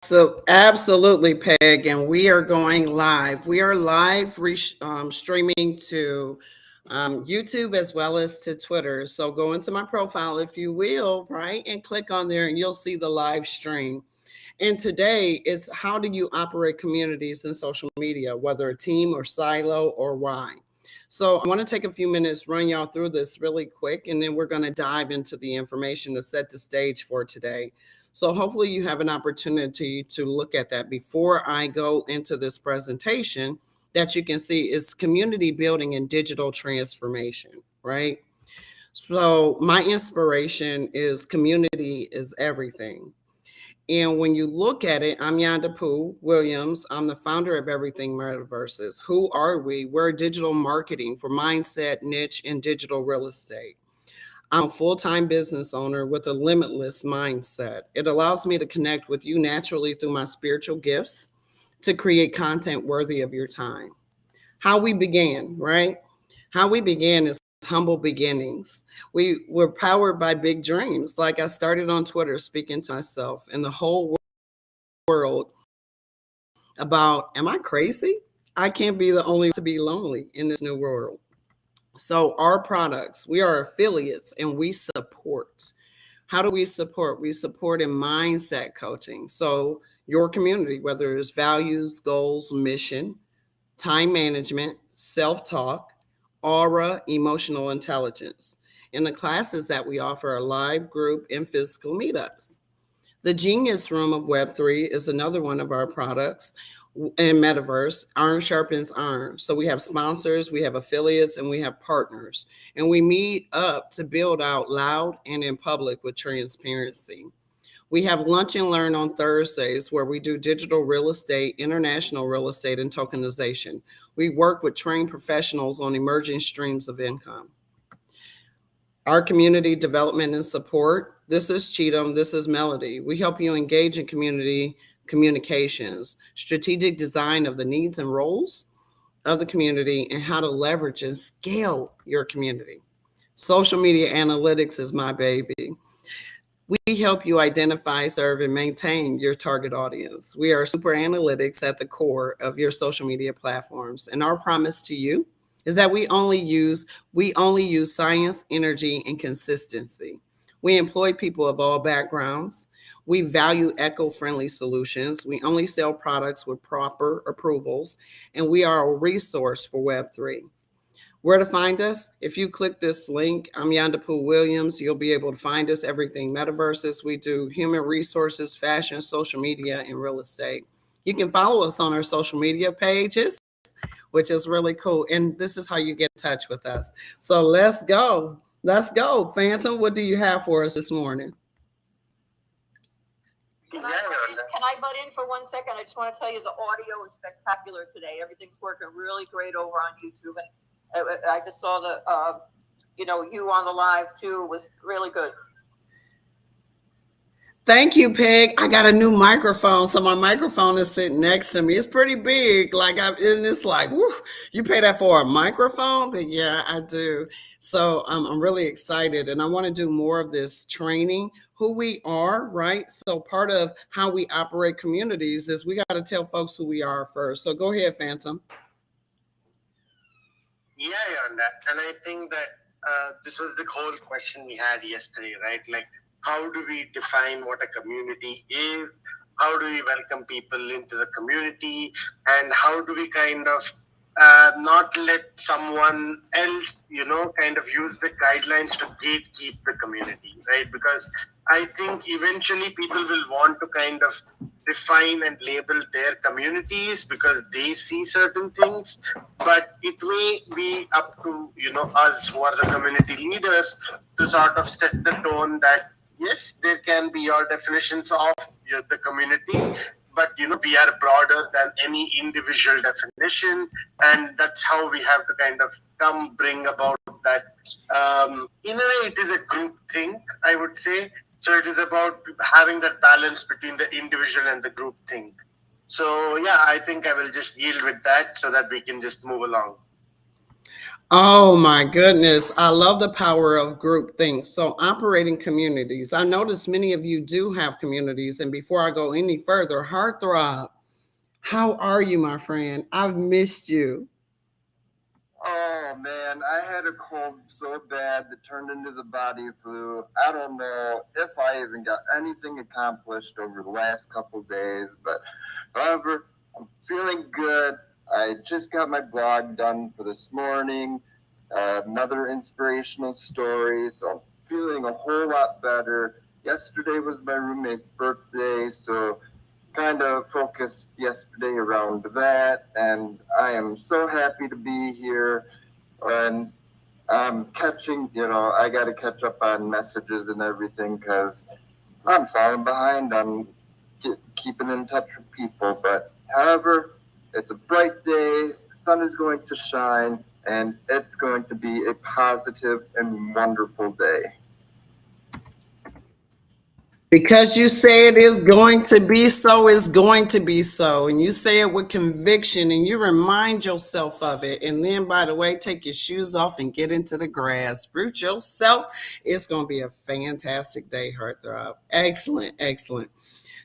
So absolutely, Peg, and we are going live. We are live streaming to YouTube as well as to Twitter. So go into my profile, if you will, right, and click on there, and you'll see the live stream. And today is how do you operate communities in social media, whether a team or silo or why. So I want to take a few minutes, run y'all through this really quick, and then we're going to dive into the information to set the stage for today. So hopefully you have an opportunity to look at that before I go into this presentation that you can see is community building and digital transformation, right? So my inspiration is community is everything. And when you look at it, I'm Yaeunda Williams. I'm the founder of Everything Metaverses. Who are we? We're digital marketing for mindset, niche, and digital real estate. I'm a full-time business owner with a limitless mindset. It allows me to connect with you naturally through my spiritual gifts to create content worthy of your time. How we began, right? How we began is humble beginnings. We were powered by big dreams. Like I started on Twitter speaking to myself and the whole world about, am I crazy? I can't be the only to be lonely in this new world. So our products, we are affiliates and we support. How do we support? We support in mindset coaching. So your community, whether it's values, goals, mission, time management, self-talk, aura, emotional intelligence. And the classes that we offer are live, group, and physical meetups. The Genius Room of Web3 is another one of our products in Metaverse. Iron sharpens iron. So we have sponsors, we have affiliates, and we have partners. And we meet up to build out loud and in public with transparency. We have lunch and learn on Thursdays where we do digital real estate, international real estate, and tokenization. We work with trained professionals on emerging streams of income. Our community development and support. This is Cheatham. This is Melody. We help you engage in community communications, strategic design of the needs and roles of the community, and how to leverage and scale your community. Social media analytics is my baby. We help you identify, serve, and maintain your target audience. We are super analytics at the core of your social media platforms. And our promise to you is that we only use science, energy, and consistency. We employ people of all backgrounds. We value eco-friendly solutions. We only sell products with proper approvals, and we are a resource for Web3. Where to find us? If you click this link, I'm Yaeunda Williams. You'll be able to find us everything Metaverses. We do human resources, fashion, social media, and real estate. You can follow us on our social media pages, which is really cool. And this is how you get in touch with us. So let's go. Let's go. Phantom, what do you have for us this morning? Can I butt in for 1 second? I just want to tell you the audio is spectacular today. Everything's working really great over on YouTube. And I just saw the, you on the live too. It was really good. Thank you, Peg. I got a new microphone, so my microphone is sitting next to me. It's pretty big, and it's like, whew, you pay that for a microphone? But yeah, I do. So I'm really excited, and I want to do more of this training, who we are, right? So part of how we operate communities is we got to tell folks who we are first. So go ahead, Phantom. Yeah, on that. And I think that this was the whole question we had yesterday, right? Like, how do we define what a community is? How do we welcome people into the community? And how do we kind of not let someone else, kind of use the guidelines to gatekeep the community, right? Because I think eventually people will want to kind of define and label their communities because they see certain things, but it may be up to, us who are the community leaders to sort of set the tone that, yes, there can be your definitions of the community, but we are broader than any individual definition, and that's how we have to kind of bring about that. In a way, it is a group thing, I would say. So it is about having that balance between the individual and the group thing. So yeah, I think I will just yield with that so that we can just move along. Oh my goodness. I love the power of group things. So, operating communities. I notice many of you do have communities. And before I go any further, Heartthrob, how are you, my friend? I've missed you. Oh man, I had a cold so bad that turned into the body flu. I don't know if I even got anything accomplished over the last couple days, but however, I'm feeling good. I just got my blog done for this morning, another inspirational story, so I'm feeling a whole lot better. Yesterday was my roommate's birthday, so kind of focused yesterday around that, and I am so happy to be here. And I'm catching, I got to catch up on messages and everything because I'm falling behind on keeping in touch with people. But however, it's a bright day, the sun is going to shine, and it's going to be a positive and wonderful day. Because you say it is going to be so, it's going to be so. And you say it with conviction and you remind yourself of it. And then, by the way, take your shoes off and get into the grass. Root yourself. It's going to be a fantastic day, Heartthrob. Excellent, excellent.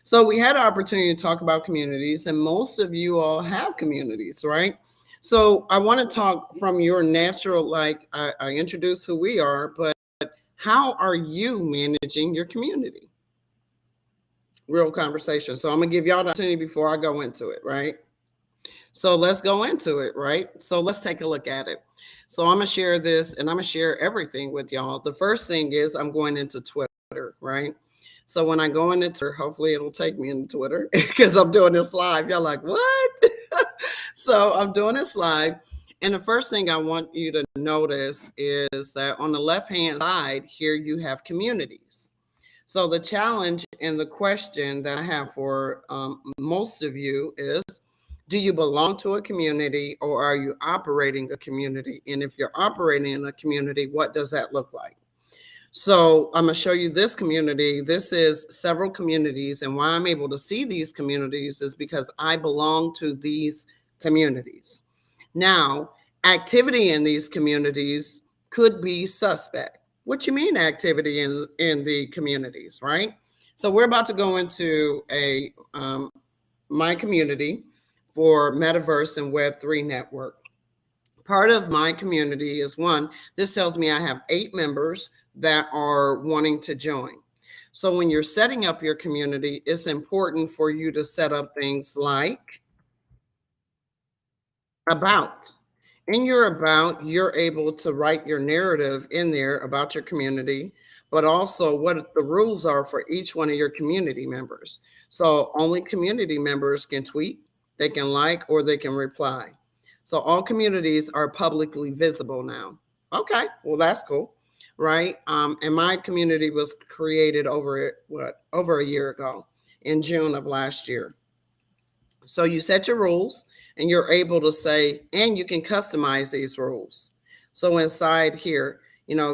So, we had an opportunity to talk about communities, and most of you all have communities, right? So, I want to talk from your natural, like I introduced who we are, but how are you managing your community? Real conversation. So I'm gonna give y'all the opportunity before I go into it, right? So let's go into it, right? So let's take a look at it. So I'm gonna share this and I'm gonna share everything with y'all. The first thing is I'm going into Twitter, right? So when I go into Twitter, hopefully it'll take me into Twitter because I'm doing this live. Y'all like, what? So I'm doing this live. And the first thing I want you to notice is that on the left-hand side here, you have communities. So the challenge and the question that I have for most of you is, do you belong to a community or are you operating a community? And if you're operating in a community, what does that look like? So I'm going to show you this community. This is several communities. And why I'm able to see these communities is because I belong to these communities. Now, activity in these communities could be suspect. What you mean activity in the communities, right? So we're about to go into my community for Metaverse and Web3 network. Part of my community is one, this tells me I have 8 members that are wanting to join. So when you're setting up your community, it's important for you to set up things like about. In your about, you're able to write your narrative in there about your community, but also what the rules are for each one of your community members. So only community members can tweet, they can like, or they can reply. So all communities are publicly visible now. Okay, well that's cool, right? And my community was created over a year ago in June of last year. So you set your rules and you're able to say, and you can customize these rules. So inside here,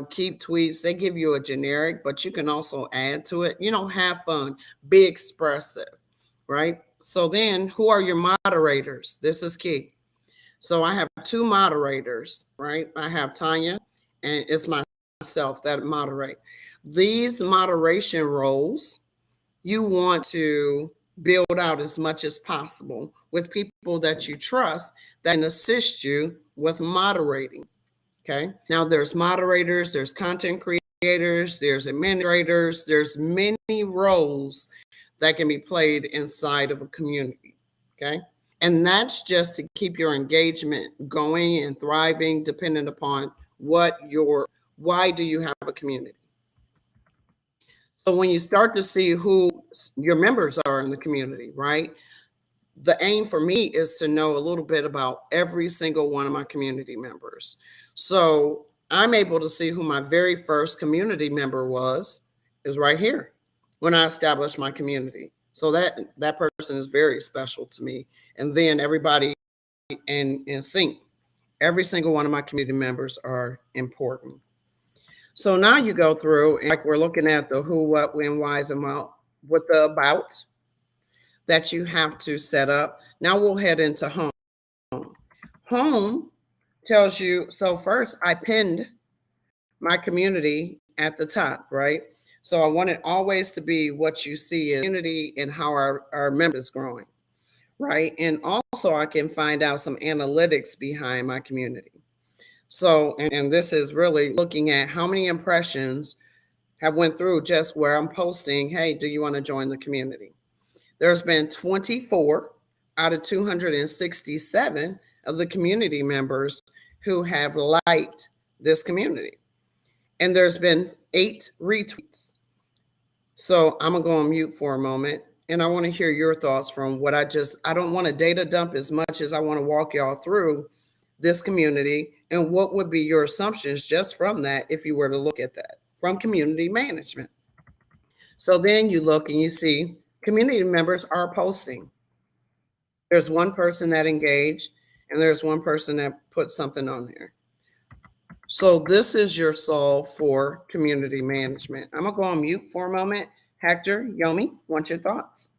keep tweets. They give you a generic, but you can also add to it. Have fun, be expressive, right? So then who are your moderators? This is key. So I have 2 moderators, right? I have Tanya and it's myself that moderate. These moderation roles, you want to build out as much as possible with people that you trust that can assist you with moderating. Okay. Now there's moderators, there's content creators, there's administrators, there's many roles that can be played inside of a community. Okay. And that's just to keep your engagement going and thriving, depending upon why do you have a community? So when you start to see who your members are in the community, right? The aim for me is to know a little bit about every single one of my community members. So I'm able to see who my very first community member is right here when I established my community. So that person is very special to me. And then everybody in sync, every single one of my community members are important. So now you go through, and like we're looking at the who, what, when, whys, and what with the about that you have to set up. Now we'll head into home. Home tells you, so first I pinned my community at the top, right? So I want it always to be what you see is community and how our members growing, right? And also I can find out some analytics behind my community. So, and this is really looking at how many impressions have went through just where I'm posting, hey, do you want to join the community? There's been 24 out of 267 of the community members who have liked this community. And there's been 8 retweets. So I'm gonna go on mute for a moment and I want to hear your thoughts from what I don't want to data dump as much as I want to walk y'all through this community and what would be your assumptions just from that if you were to look at that from community management. So then you look and you see community members are posting. There's one person that engaged and there's one person that put something on there. So this is your solve for community management. I'm gonna go on mute for a moment. Hector, Yomi, want your thoughts?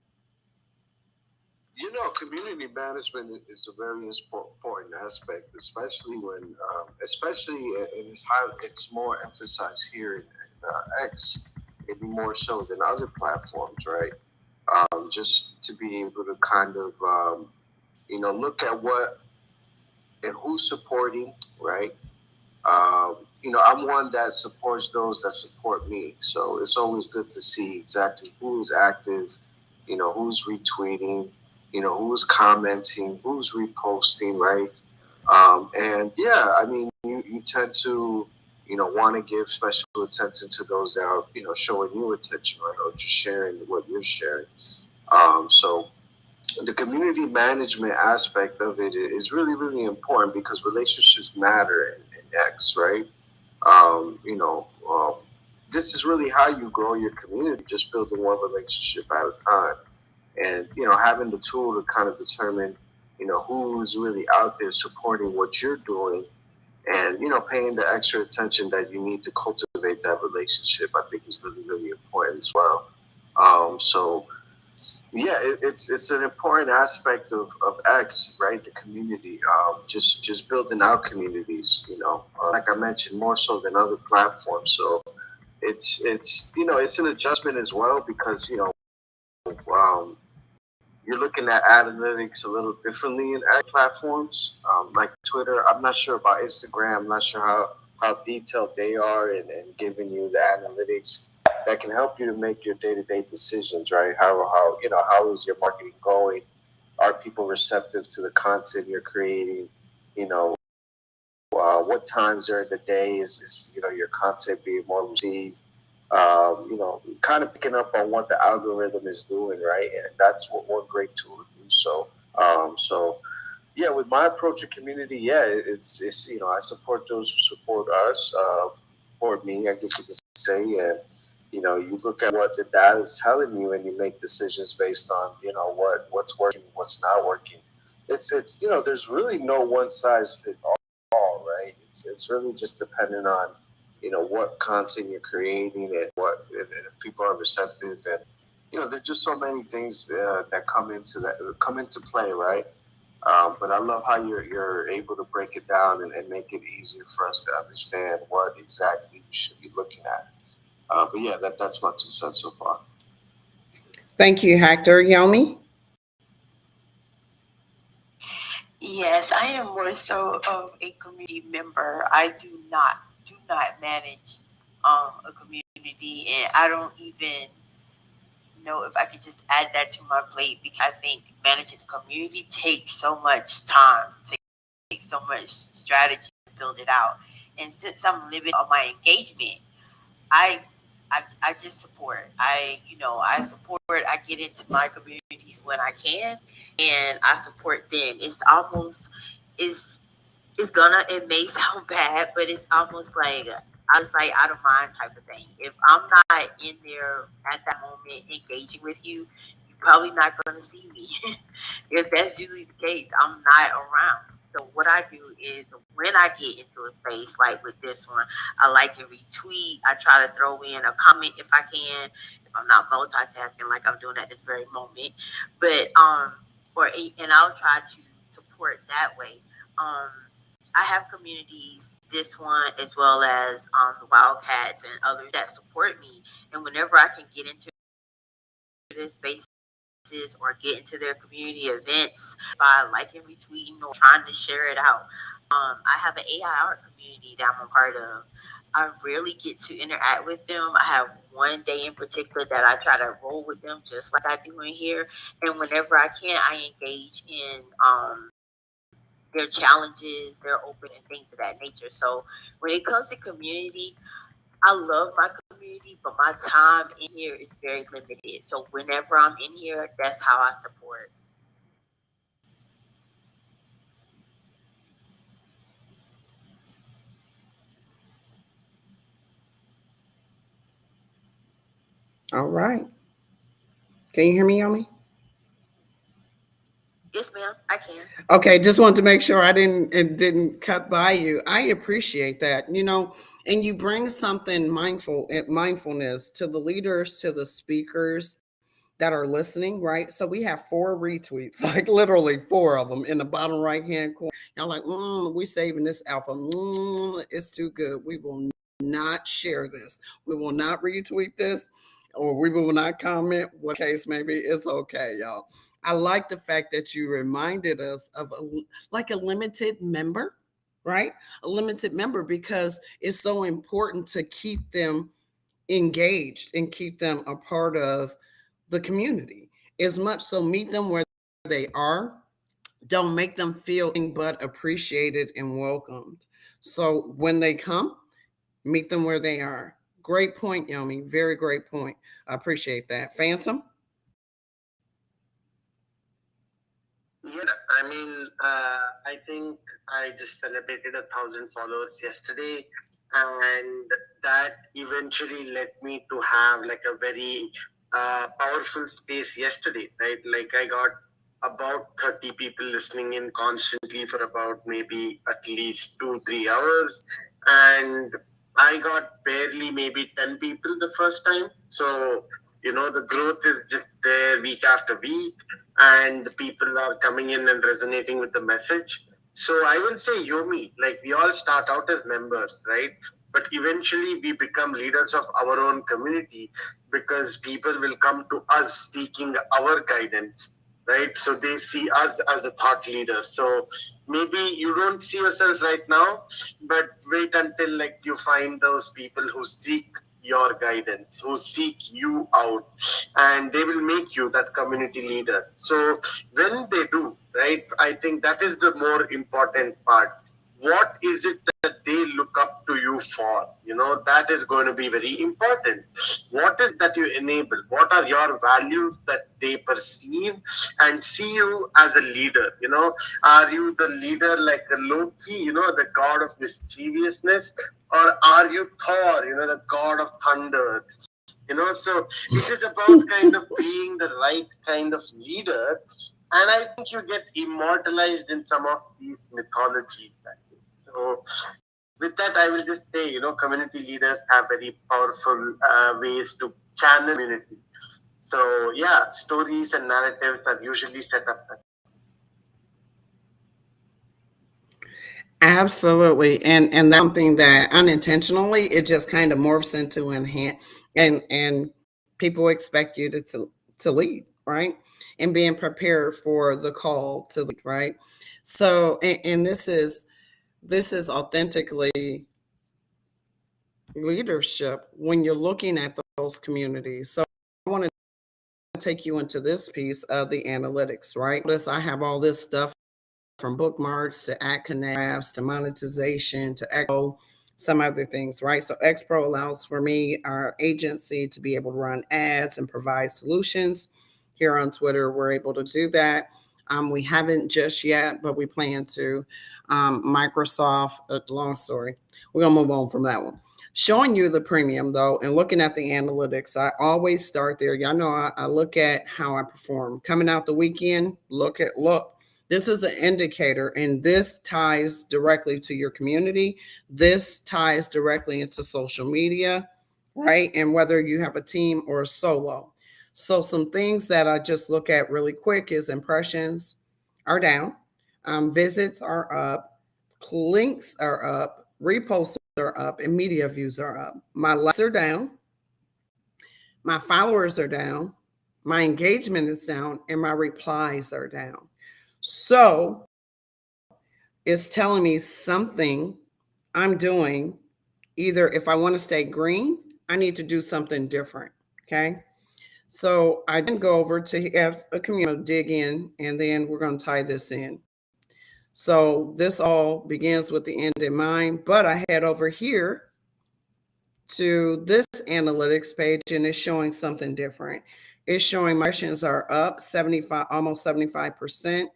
Community management is a very important aspect, especially when, it's more emphasized here in X, maybe more so than other platforms, right? Just to be able to kind of, look at what and who's supporting, right? I'm one that supports those that support me. So it's always good to see exactly who's active, who's retweeting, who's commenting, who's reposting, right? You tend to, want to give special attention to those that are, showing you attention, right? Or just sharing what you're sharing. So the community management aspect of it is really, really important because relationships matter in X, right? This is really how you grow your community, just building one relationship at a time. And, having the tool to kind of determine, who's really out there supporting what you're doing and, paying the extra attention that you need to cultivate that relationship, I think is really, really important as well. It's an important aspect of X, right? The community, just building out communities, like I mentioned, more so than other platforms. So it's an adjustment as well because, you're looking at analytics a little differently in ad platforms, like Twitter. I'm not sure about Instagram. I'm not sure how detailed they are in giving you the analytics that can help you to make your day-to-day decisions, right? How is your marketing going? Are people receptive to the content you're creating? What times during the day is your content being more received? Kind of picking up on what the algorithm is doing, right? And that's what one great tool to do. So, with my approach to community, it's I support those who support us, for me, I guess you could say, and you look at what the data is telling you, and you make decisions based on what's working, what's not working. It's there's really no one size fit all, right? It's really just dependent on what content you're creating and if people are receptive, and there's just so many things that come into play, right? But I love how you're able to break it down and make it easier for us to understand what exactly we should be looking at. That's my 2 cents so far. Thank you, Hector. Yomi? Yes, I am more so of a community member. I do not manage a community, and I don't even know if I could just add that to my plate because I think managing a community takes so much time, takes so much strategy to build it out. And since I'm limited on my engagement, I just support. I support. I get into my communities when I can, and I support them. It may sound bad, but it's almost like I was like out of mind type of thing. If I'm not in there at that moment engaging with you, you're probably not going to see me because that's usually the case. I'm not around. So what I do is when I get into a space like with this one, I like to retweet. I try to throw in a comment if I can, if I'm not multitasking like I'm doing at this very moment. But and I'll try to support that way. I have communities, this one as well as the Wildcats and others that support me. And whenever I can get into their spaces or get into their community events by liking, retweeting, or trying to share it out. I have an AI art community that I'm a part of. I rarely get to interact with them. I have one day in particular that I try to roll with them just like I do in here. And whenever I can, I engage in their challenges, their open and things of that nature. So when it comes to community, I love my community, but my time in here is very limited. So whenever I'm in here, that's how I support. All right. Can you hear me, Yomi? Yes, ma'am, I can. Okay, just wanted to make sure it didn't cut by you. I appreciate that. And you bring something mindfulness to the leaders, to the speakers that are listening, right? So we have 4 retweets, like literally 4 of them in the bottom right hand corner. Y'all like, we saving this alpha. It's too good. We will not share this. We will not retweet this, or we will not comment. What case maybe, it's okay, y'all. I like the fact that you reminded us of a limited member, right? A limited member, because it's so important to keep them engaged and keep them a part of the community as much. So meet them where they are. Don't make them feel anything but appreciated and welcomed. So when they come, meet them where they are. Great point, Yomi. Very great point. I appreciate that. Phantom? Yeah, I mean, I think I just celebrated 1,000 followers yesterday, and that eventually led me to have like a very powerful space yesterday, right? Like I got about 30 people listening in constantly for about maybe at least 2-3 hours, and I got barely maybe 10 people the first time. So the growth is just there week after week, and the people are coming in and resonating with the message. So I will say, Yomi, like we all start out as members, right? But eventually we become leaders of our own community because people will come to us seeking our guidance, right? So they see us as a thought leader. So maybe you don't see yourself right now, but wait until like you find those people who seek your guidance, who seek you out, and they will make you that community leader. So when they do, right, I think that is the more important part. What is it that they look up to you for? That is going to be very important. What is that you enable? What are your values that they perceive and see you as a leader? Are you the leader like a Loki, the god of mischievousness, or are you Thor, the god of thunder? So it is about kind of being the right kind of leader. And I think you get immortalized in some of these mythologies that way. So with that, I will just say, community leaders have very powerful ways to channel community. So yeah, stories and narratives are usually set up. Absolutely. And that's something that unintentionally it just kind of morphs into enhance, and people expect you to lead, right? And being prepared for the call to lead, right? So and this is authentically leadership when you're looking at those communities. So I want to take you into this piece of the analytics, right? Notice I have all this stuff from bookmarks to ad connects to monetization to Expo, some other things, right? So Expro allows for me, our agency, to be able to run ads and provide solutions. Here on Twitter, we're able to do that. We haven't just yet, but we plan to. Microsoft, long story. We're going to move on from that one. Showing you the premium though, and looking at the analytics, I always start there. Y'all know I look at how I perform. Coming out the weekend, look. This is an indicator, and this ties directly to your community. This ties directly into social media, right? And whether you have a team or a solo. So some things that I just look at really quick is impressions are down, visits are up, links are up, reposts are up, and media views are up. My likes are down, my followers are down, my engagement is down, and my replies are down. So it's telling me something I'm doing. Either if I want to stay green, I need to do something different. Okay. So I then go over to have a community dig in, and then we're going to tie this in. So this all begins with the end in mind, but I head over here to this analytics page, and it's showing something different. It's showing my impressions are up 75, almost 75%.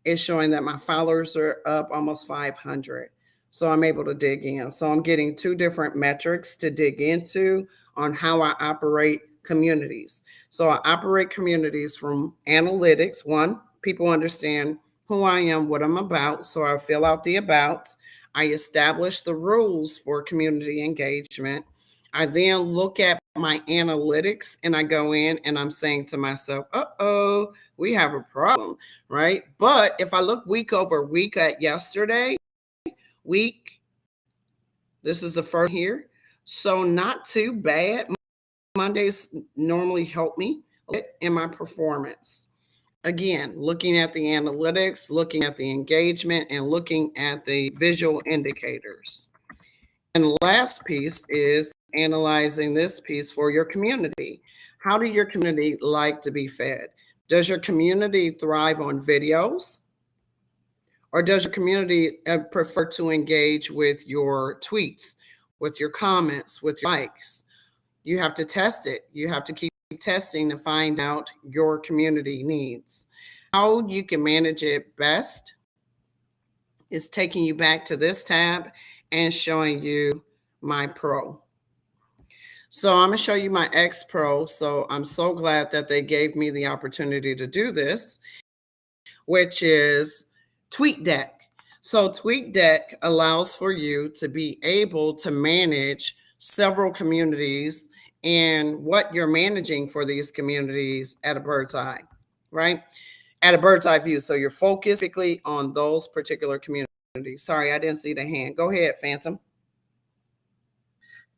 It's showing that my followers are up almost 500. So I'm able to dig in. So I'm getting two different metrics to dig into on how I operate communities. So I operate communities from analytics. One, people understand who I am, what I'm about. So I fill out the about. I establish the rules for community engagement. I then look at my analytics and I go in and I'm saying to myself, uh-oh, we have a problem, right? But if I look week over week at yesterday, this is the first here. So not too bad. Mondays normally help me in my performance. Again, looking at the analytics, looking at the engagement, and looking at the visual indicators. And the last piece is analyzing this piece for your community. How do your community like to be fed? Does your community thrive on videos? Or does your community prefer to engage with your tweets, with your comments, with your likes? You have to test it. You have to keep testing to find out your community needs. How you can manage it best is taking you back to this tab and showing you my pro. So I'm going to show you my X Pro. So I'm so glad that they gave me the opportunity to do this, which is TweetDeck. So TweetDeck allows for you to be able to manage several communities and what you're managing for these communities at a bird's eye, right? At a bird's eye view. So you're focused specifically on those particular communities. Sorry, I didn't see the hand. Go ahead, Phantom.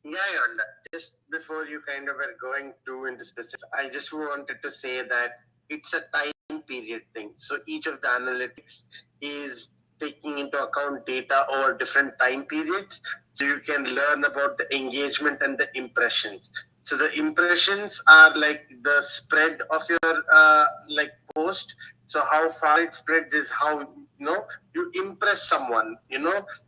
Yeah, Yaeunda, just before you kind of were going to into specifics, I just wanted to say that it's a time period thing. So each of the analytics is taking into account data over different time periods. So you can learn about the engagement and the impressions. So the impressions are like the spread of your like post. So how far it spreads is how you impress someone,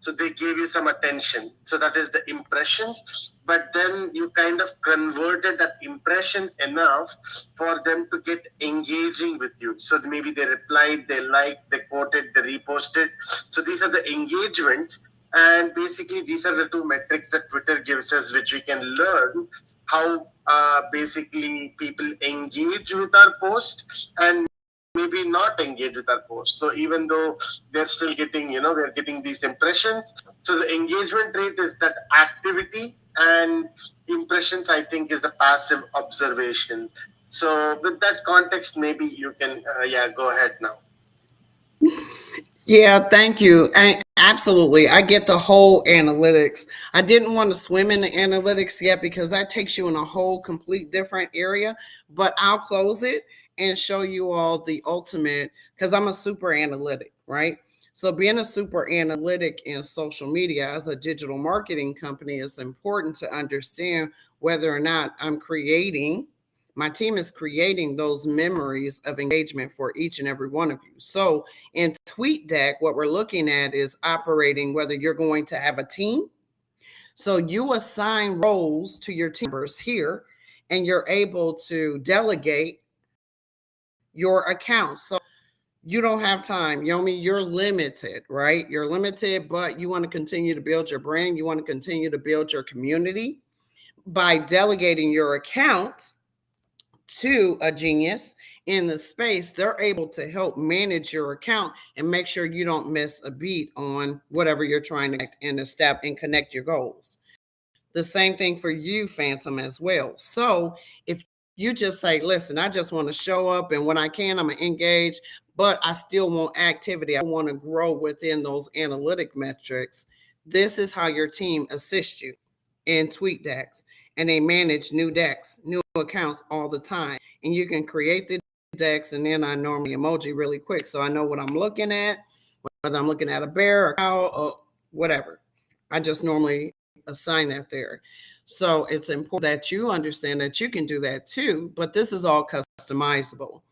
so they gave you some attention. So that is the impressions. But then you kind of converted that impression enough for them to get engaging with you. So maybe they replied, they liked, they quoted, they reposted. So these are the engagements. And basically, these are the two metrics that Twitter gives us, which we can learn how basically people engage with our post and maybe not engage with our post. So even though they're still getting, they're getting these impressions. So the engagement rate is that activity, and impressions, I think, is the passive observation. So with that context, maybe you can, go ahead now. Yeah, thank you. Absolutely. I get the whole analytics. I didn't want to swim in the analytics yet because that takes you in a whole complete different area, but I'll close it and show you all the ultimate, because I'm a super analytic, right? So being a super analytic in social media as a digital marketing company is important to understand whether or not my team is creating those memories of engagement for each and every one of you. So in TweetDeck, what we're looking at is operating whether you're going to have a team. So you assign roles to your team members here, and you're able to delegate your accounts. So you don't have time, Yomi, you're limited, right? You're limited, but you want to continue to build your brand. You want to continue to build your community by delegating your account to a genius in the space. They're able to help manage your account and make sure you don't miss a beat on whatever you're trying to connect and step and connect your goals. The same thing for you, Phantom, as well. So if you just say, listen, I just want to show up, and when I can, I'm going to engage, but I still want activity. I want to grow within those analytic metrics. This is how your team assists you in TweetDecks, and they manage new decks, new accounts all the time. And you can create the decks, and then I normally emoji really quick, so I know what I'm looking at, whether I'm looking at a bear or cow or whatever. I just normally assign that there. So it's important that you understand that you can do that too, but this is all customizable.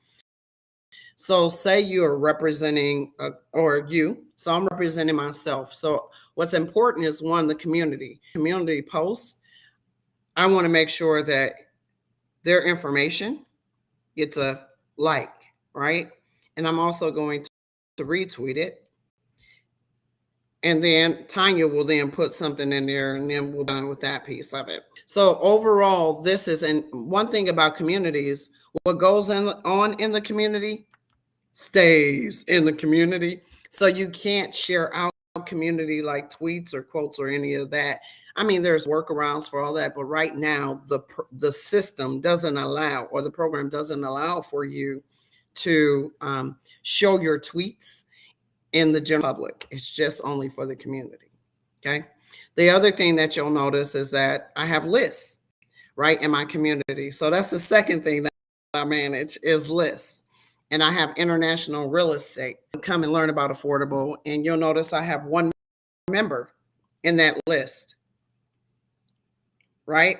So say you're representing, so I'm representing myself. So what's important is one, the community posts. I want to make sure that their information gets a like, right? And I'm also going to retweet it. And then Tanya will then put something in there, and then we'll be done with that piece of it. So overall, this is, and one thing about communities, what goes on in the community stays in the community. So you can't share out community like tweets or quotes or any of that. I mean, there's workarounds for all that, but right now the system doesn't allow, or the program doesn't allow for you to show your tweets in the general public. It's just only for the community. Okay. The other thing that you'll notice is that I have lists, right, in my community. So that's the second thing that I manage is lists. And I have international real estate. Come and learn about affordable. And you'll notice I have one member in that list, right?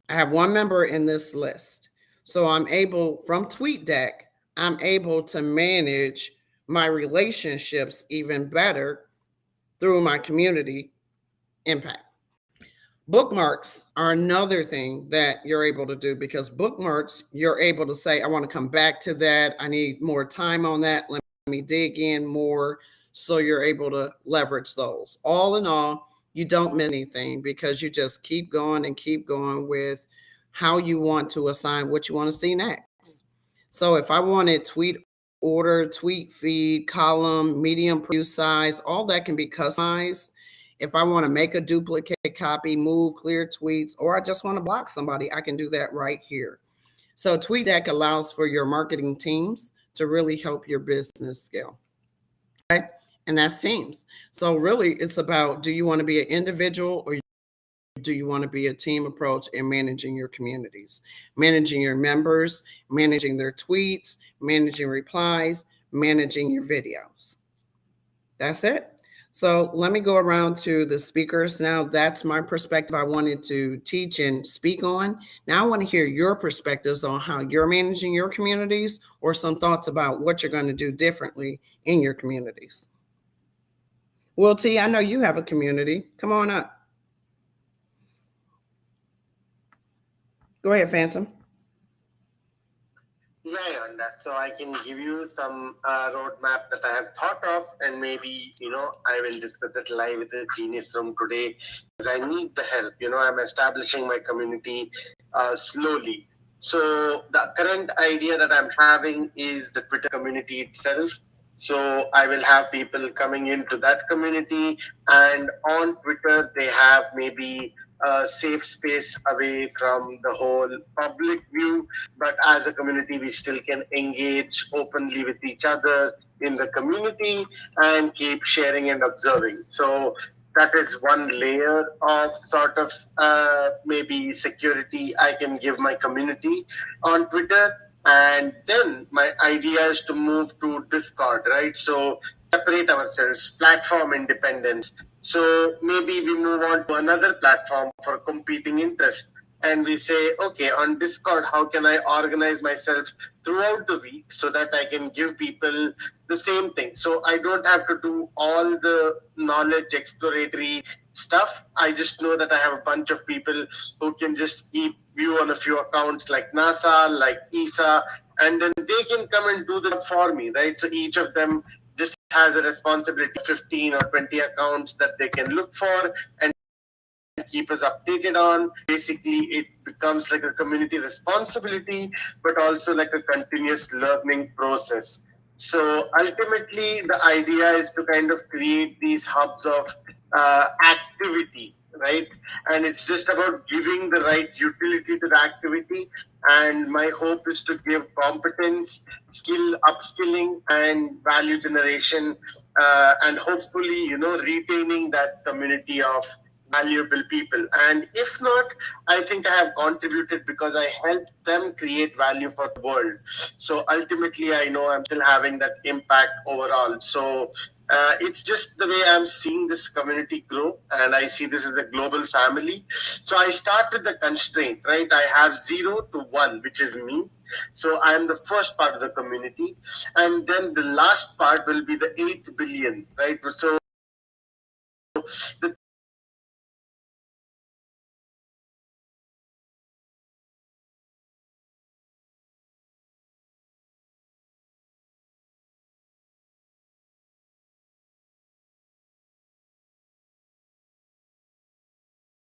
I have one member in this list. So I'm able, from TweetDeck, I'm able to manage my relationships even better through my community impact. Bookmarks are another thing that you're able to do, because bookmarks, you're able to say, I want to come back to that. I need more time on that. Let me dig in more. So you're able to leverage those. All in all, you don't miss anything, because you just keep going and keep going with how you want to assign what you want to see next. So if I wanted tweet order, tweet feed, column, medium preview size, all that can be customized. If I want to make a duplicate copy, move, clear tweets, or I just want to block somebody, I can do that right here. So TweetDeck allows for your marketing teams to really help your business scale. Okay? And that's teams. So really it's about, do you want to be an individual, or do you want to be a team approach in managing your communities, managing your members, managing their tweets, managing replies, managing your videos? That's it. So let me go around to the speakers now. That's my perspective I wanted to teach and speak on. Now I want to hear your perspectives on how you're managing your communities, or some thoughts about what you're going to do differently in your communities. Will T, I know you have a community. Come on up. Go ahead, Phantom. Yeah, Yaeunda. So I can give you some roadmap that I have thought of, and maybe, I will discuss it live with the Genius Room today, because I need the help. I'm establishing my community slowly. So the current idea that I'm having is the Twitter community itself. So I will have people coming into that community, and on Twitter, they have maybe a safe space away from the whole public view. But as a community, we still can engage openly with each other in the community and keep sharing and observing. So that is one layer of sort of maybe security I can give my community on Twitter. And then my idea is to move to Discord, right? So separate ourselves, platform independence. So maybe we move on to another platform for competing interest. And we say, okay, on Discord, how can I organize myself throughout the week so that I can give people the same thing? So I don't have to do all the knowledge exploratory stuff. I just know that I have a bunch of people who can just keep view on a few accounts like NASA, like ESA, and then they can come and do that for me, right? So each of them just has a responsibility, 15 or 20 accounts that they can look for and keep us updated on. Basically, it becomes like a community responsibility, but also like a continuous learning process. So ultimately, the idea is to kind of create these hubs of activity, right? And it's just about giving the right utility to the activity And my hope is to give competence, skill upskilling, and value generation, and hopefully, retaining that community of valuable people. And if not, I think I have contributed because I helped them create value for the world. So ultimately, I know I'm still having that impact overall. So it's just the way I'm seeing this community grow, and I see this as a global family. So I start with the constraint, right? I have 0 to 1, which is me. So I am the first part of the community, and then the last part will be the 8 billion, right? So the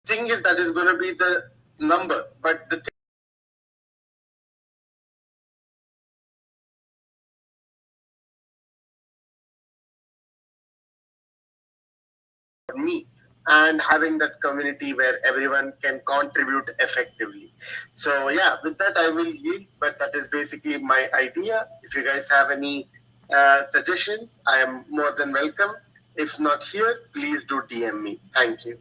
thing is that is going to be the number, but the me and having that community where everyone can contribute effectively. So yeah, with that I will yield, but that is basically my idea. If you guys have any suggestions, I am more than welcome. If not here, please do DM me. Thank you.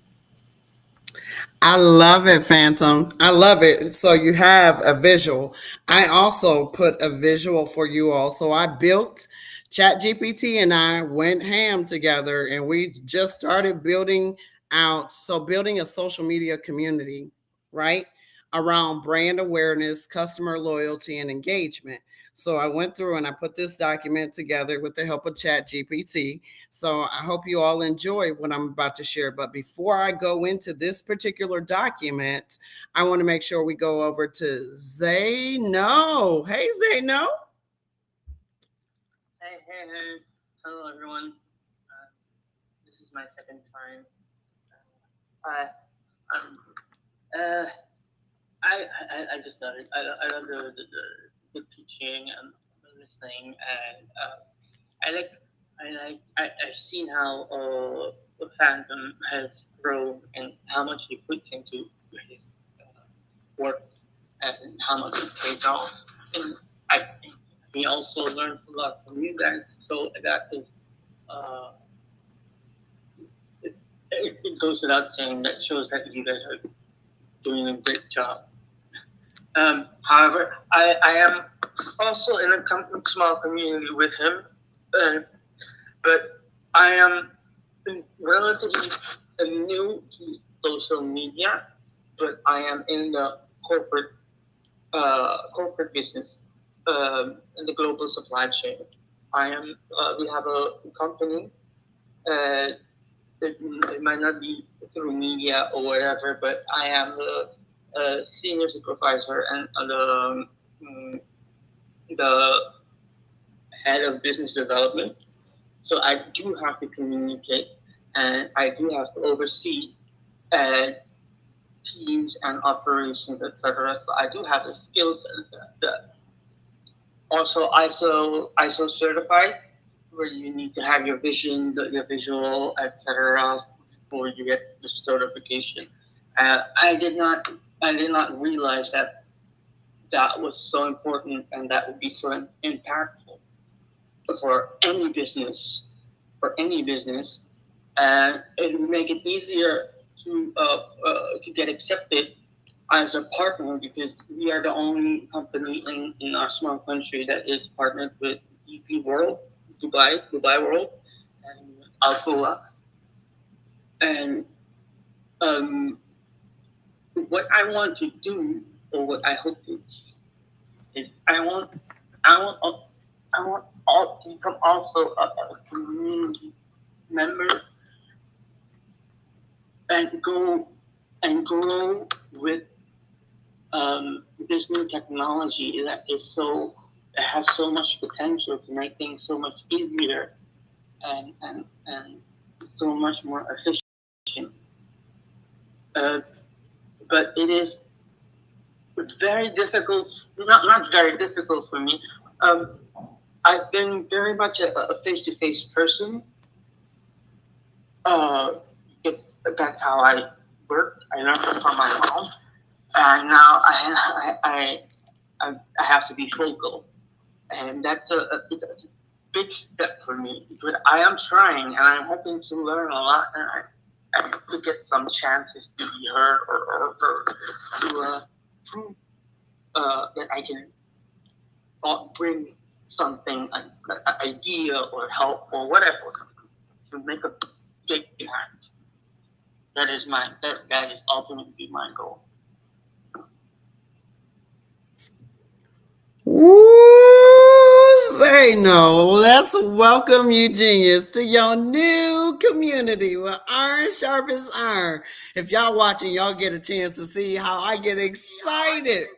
I love it, Phantom. I love it. So you have a visual. I also put a visual for you all. So I built ChatGPT and I went ham together and we just started building out. So building a social media community, right? Around brand awareness, customer loyalty, and engagement. So I went through and I put this document together with the help of ChatGPT. So I hope you all enjoy what I'm about to share. But before I go into this particular document, I want to make sure we go over to Zayno. Hey, Zayno. Hey. Hello, everyone. This is my second time. I, um, uh, I just love it. I love the teaching and the listening, and I've seen how the Phantom has grown and how much he puts into his work and how much it pays off. And I think he also learned a lot from you guys. So that is, it goes without saying, that shows that you guys are doing a great job. However, I am also in a small community with him, but I am relatively new to social media, but I am in the corporate business, in the global supply chain. We have a company. It might not be through media or whatever, but I am the senior supervisor and the head of business development. So I do have to communicate, and I do have to oversee teams and operations, etc. So I do have the skills that also ISO certified, where you need to have your vision, your visual, etc. before you get the certification. I did not realize that was so important and that would be so impactful for any business, and it would make it easier to get accepted as a partner, because we are the only company in our small country that is partnered with DP World, Dubai World, and Alcoa. And what I want to do, or what I hope to, is I want all to become also a community member and grow with this new technology that has so much potential to make things so much easier and so much more efficient. But it is very difficult, not very difficult for me. I've been very much a face-to-face person, because that's how I work. I learned it from my mom, and now I have to be vocal, and it's a big step for me. But I am trying, and I'm hoping to learn a lot, and to get some chances to be heard, or to prove that I can bring something, an idea or help or whatever, to make a big impact. That is ultimately my goal. Woo, say no. Let's welcome you, genius, to your new community where iron sharpens iron. If y'all watching, y'all get a chance to see how I get excited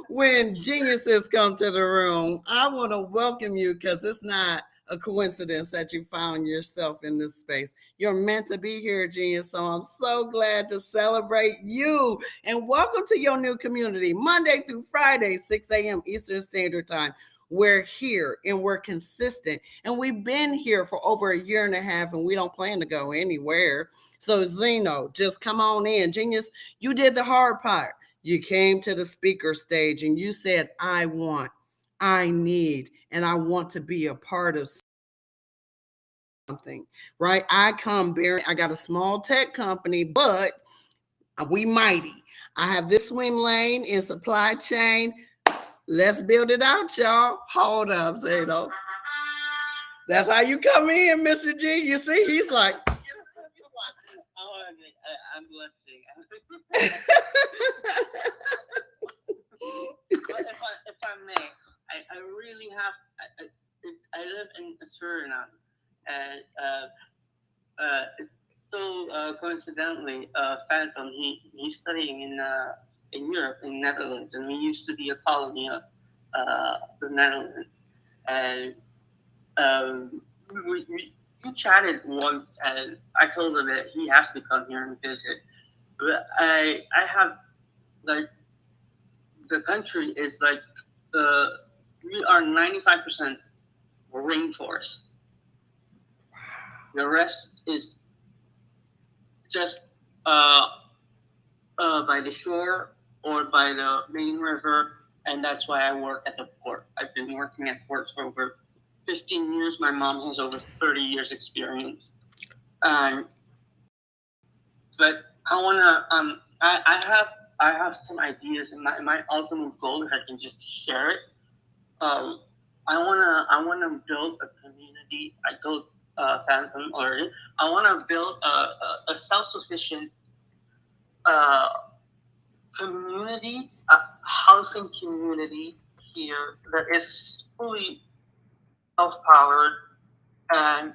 when geniuses come to the room. I want to welcome you because it's not a coincidence that you found yourself in this space. You're meant to be here, genius. So I'm so glad to celebrate you and welcome to your new community. Monday through Friday, 6 a.m. Eastern Standard Time. We're here and we're consistent. And we've been here for over a year and a half and we don't plan to go anywhere. So Zeno, just come on in. Genius, you did the hard part. You came to the speaker stage and you said, I want, I need, and I want to be a part of something, right? I got a small tech company, but we mighty. I have this swim lane in supply chain. Let's build it out, y'all. Hold up, Zeno. That's how you come in, Mr. G. You see, he's like, I'm blushing. But if I may, I really have. I live in Suriname, and it's so coincidentally, Phantom he's studying in Europe, in Netherlands, and we used to be a colony of the Netherlands, and we chatted once, and I told him that he has to come here and visit. But I have, like, the country is like, we are 95% rainforest. The rest is just by the shore or by the main river, and that's why I work at the port. I've been working at ports for over 15 years. My mom has over 30 years experience. But I wanna I have some ideas, and my ultimate goal, if I can just share it. I wanna build a community. I told Phantom already. I wanna build a self-sufficient community, a housing community here that is fully self-powered and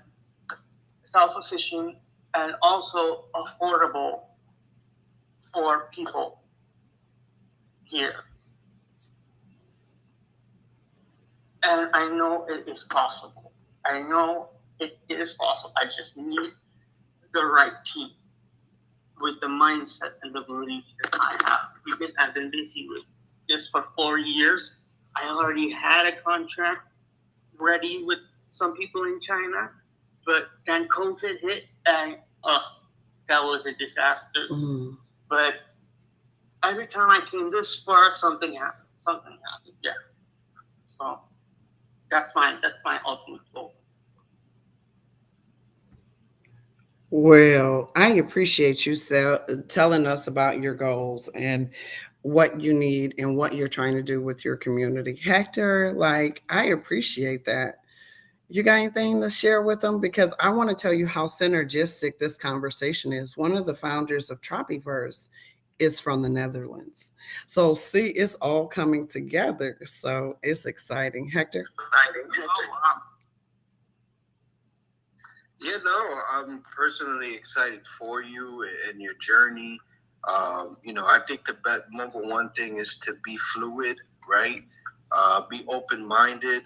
self-efficient and also affordable for people here. And I know it is possible. I know it is possible. I just need the right team with the mindset and the belief that I have. Because I've been busy with this for 4 years. I already had a contract ready with some people in China, but then COVID hit, and that was a disaster. Mm. But every time I came this far, something happened. Yeah. So that's my ultimate goal. Well, I appreciate you telling us about your goals and what you need and what you're trying to do with your community. Hector, like, I appreciate that. You got anything to share with them? Because I want to tell you how synergistic this conversation is. One of the founders of Tropiverse is from the Netherlands. So see, it's all coming together. So it's exciting. Hector? Yeah, no, I'm personally excited for you and your journey. I think the number one thing is to be fluid, right? Be open-minded.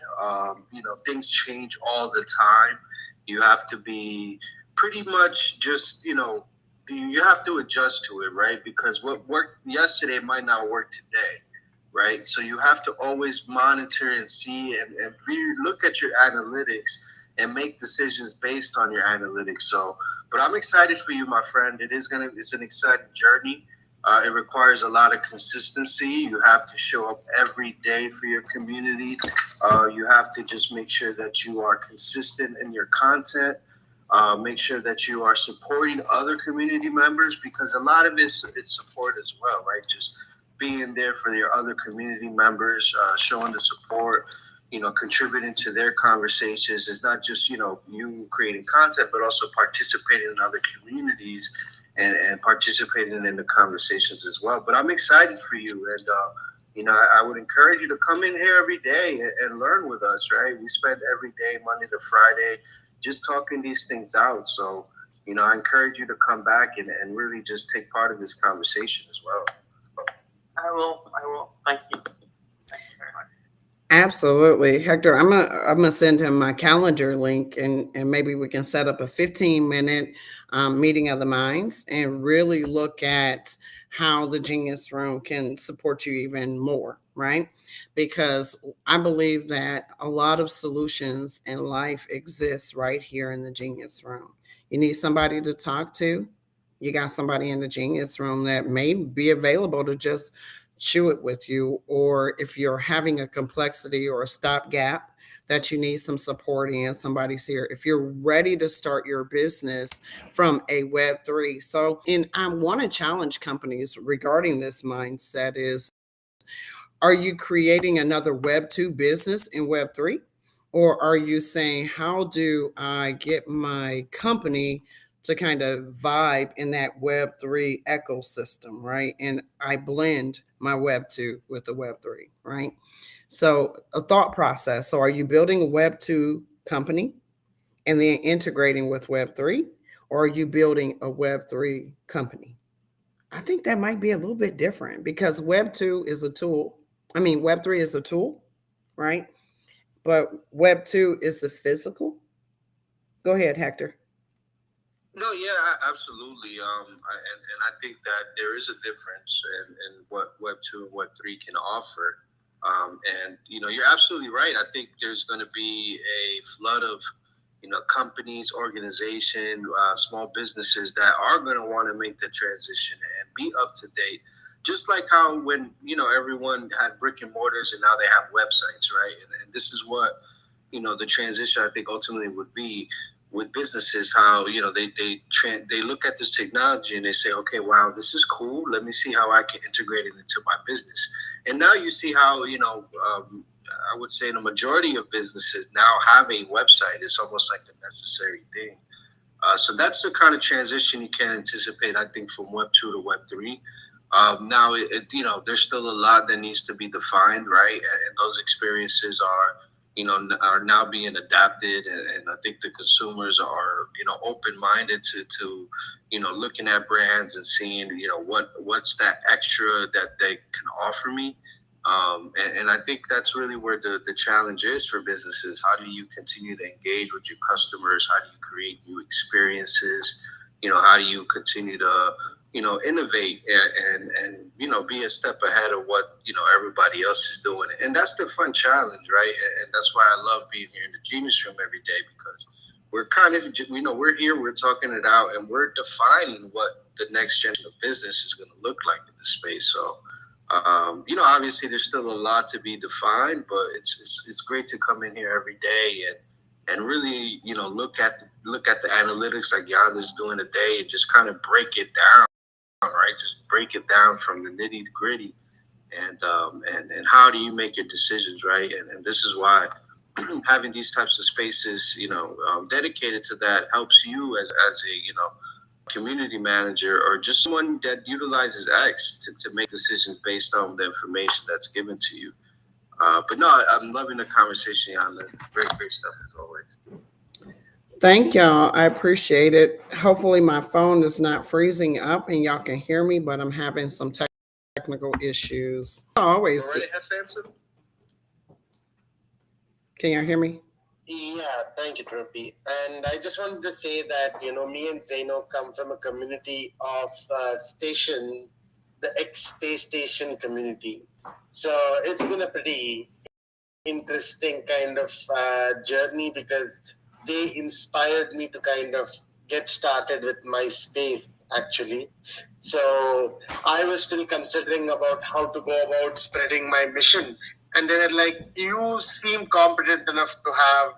Things change all the time. You have to be pretty much just, you have to adjust to it, right? Because what worked yesterday might not work today, right? So you have to always monitor and see and really look at your analytics and make decisions based on your analytics. So, but I'm excited for you, my friend. It's an exciting journey. It requires a lot of consistency. You have to show up every day for your community. You have to just make sure that you are consistent in your content. Make sure that you are supporting other community members, because a lot of it's support as well, right? Just being there for your other community members, showing the support, contributing to their conversations. It's not just, you creating content, but also participating in other communities and participating in the conversations as well. But I'm excited for you. And, I would encourage you to come in here every day and learn with us, right? We spend every day, Monday to Friday, just talking these things out. So, I encourage you to come back and really just take part of this conversation as well. I will. Thank you. Thank you very much. Absolutely. Hector, I'm gonna send him my calendar link, and maybe we can set up a 15-minute meeting of the minds and really look at how the Genius Room can support you even more, right? Because I believe that a lot of solutions in life exist right here in the Genius Room. You need somebody to talk to. You got somebody in the Genius Room that may be available to just chew it with you, or if you're having a complexity or a stopgap that you need some support in, somebody's here. If you're ready to start your business from a Web3. So, and I want to challenge companies regarding this mindset is, are you creating another Web2 business in Web3? Or are you saying, how do I get my company to kind of vibe in that Web3 ecosystem, right? And I blend my Web2 with the Web3, right? So a thought process. So are you building a Web2 company and then integrating with Web3? Or are you building a Web3 company? I think that might be a little bit different, because Web2 is a tool. Web3 is a tool, right? But Web2 is the physical. Go ahead, Hector. No, yeah, absolutely. And I think that there is a difference in what Web2 and Web3 can offer. And you're absolutely right. I think there's going to be a flood of companies, organization, small businesses that are going to want to make the transition and be up to date. Just like how when everyone had brick and mortars and now they have websites, right? And this is what the transition I think ultimately would be with businesses. How they look at this technology and they say, okay, wow, this is cool. Let me see how I can integrate it into my business. And now you see how I would say the majority of businesses now have a website. It's almost like a necessary thing. So that's the kind of transition you can anticipate, I think, from Web 2 to Web 3. Now, there's still a lot that needs to be defined, right? And those experiences are now being adapted, and I think the consumers are open-minded to looking at brands and seeing what's that extra that they can offer me. And I think that's really where the challenge is for businesses. How do you continue to engage with your customers? How do you create new experiences? How do you continue to innovate and be a step ahead of what everybody else is doing? And that's the fun challenge, right? And that's why I love being here in the Genius Room every day, because we're kind of we're here, we're talking it out, and we're defining what the next generation of business is going to look like in this space. So obviously there's still a lot to be defined, but it's great to come in here every day and really look at the analytics like Yaeunda's doing today, and just kind of break it down, right? Just break it down from the nitty gritty, and how do you make your decisions, right? And this is why having these types of spaces, dedicated to that, helps you as a community manager, or just someone that utilizes X to make decisions based on the information that's given to you. But no, I'm loving the conversation on the great stuff as always. Thank y'all. I appreciate it. Hopefully my phone is not freezing up and y'all can hear me, but I'm having some technical issues. Always. Go right ahead, Fancy. Can y'all hear me? Yeah, thank you, Trophy. And I just wanted to say that, me and Zaino come from a community of the X-Space Station community. So it's been a pretty interesting kind of journey, because they inspired me to kind of get started with MySpace actually. So I was still considering about how to go about spreading my mission. And they were like, you seem competent enough to have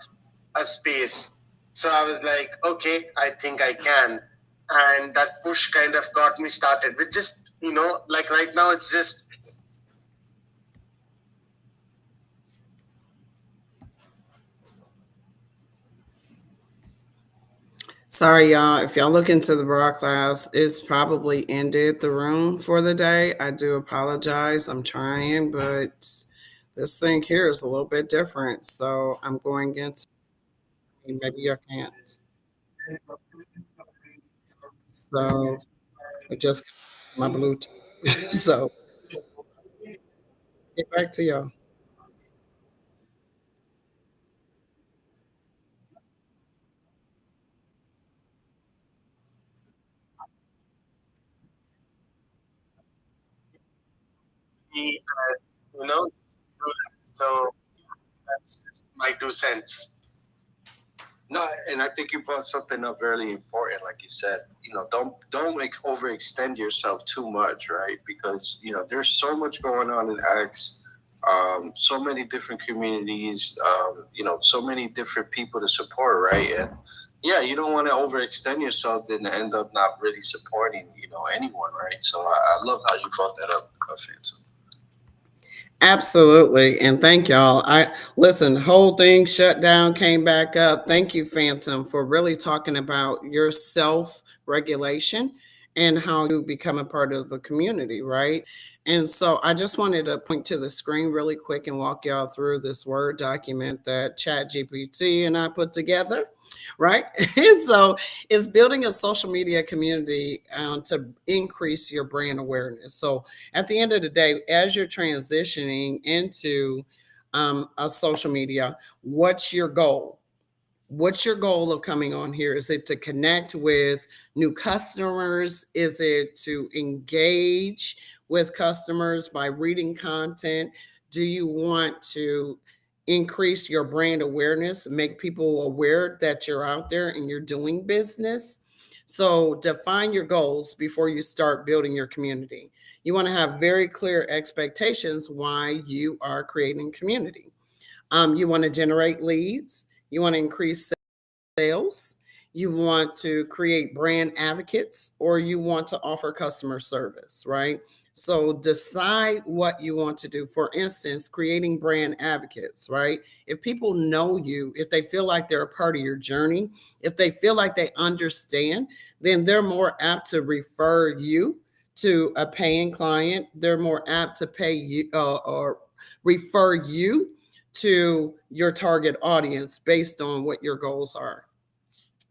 a space. So I was like, okay, I think I can. And that push kind of got me started with just, like right now it's just, Sorry, y'all. If y'all look into the broadcast, it's probably ended the room for the day. I do apologize. I'm trying, but this thing here is a little bit different. So I'm going into maybe you can't. So it just my Bluetooth. So get back to y'all. do that. So that's just my 2 cents. No, and I think you brought something up really important, like you said. Don't overextend yourself too much, right? Because there's so much going on in X, so many different communities, so many different people to support, right? And yeah, you don't want to overextend yourself, then end up not really supporting, anyone, right? So I love how you brought that up, Phantom. Absolutely. And thank y'all. I listen, whole thing shut down, came back up. Thank you, Phantom, for really talking about your self-regulation and how you become a part of a community, right? And so I just wanted to point to the screen really quick and walk y'all through this Word document that ChatGPT and I put together, right? And so it's building a social media community to increase your brand awareness. So at the end of the day, as you're transitioning into a social media, what's your goal? What's your goal of coming on here? Is it to connect with new customers? Is it to engage with customers by reading content? Do you want to increase your brand awareness, make people aware that you're out there and you're doing business? So define your goals before you start building your community. You want to have very clear expectations why you are creating community. You want to generate leads. You want to increase sales. You want to create brand advocates, or you want to offer customer service, right? So decide what you want to do. For instance, creating brand advocates, right? If people know you, if they feel like they're a part of your journey, if they feel like they understand, then they're more apt to refer you to a paying client. They're more apt to pay you or refer you to your target audience based on what your goals are.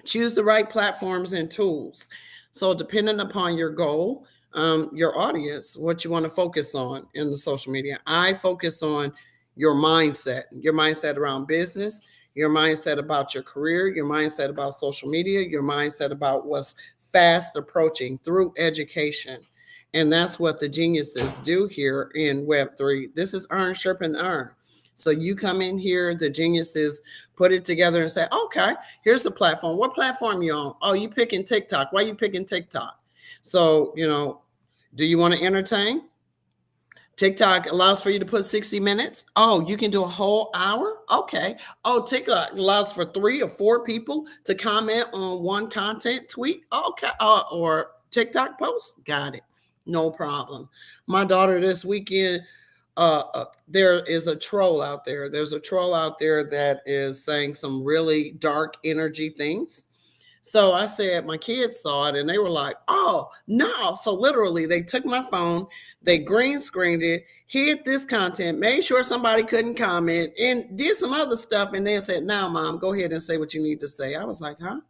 Choose the right platforms and tools. So, depending upon your goal, your audience, what you want to focus on in the social media. I focus on your mindset around business, your mindset about your career, your mindset about social media, your mindset about what's fast approaching through education. And that's what the geniuses do here in Web3. This is earn, sharp, and earn. So you come in here, the geniuses put it together and say, okay, here's the platform. What platform you on? Oh, you picking TikTok. Why you picking TikTok? So, do you want to entertain? TikTok allows for you to put 60 minutes. Oh, you can do a whole hour? Okay. Oh, TikTok allows for 3 or 4 people to comment on one content tweet. Okay. Or TikTok post. Got it. No problem. My daughter this weekend, there is a troll out there. There's a troll out there that is saying some really dark energy things. So I said, my kids saw it and they were like, oh, no. So literally, they took my phone, they green screened it, hid this content, made sure somebody couldn't comment, and did some other stuff. And then said, now, mom, go ahead and say what you need to say. I was like, huh?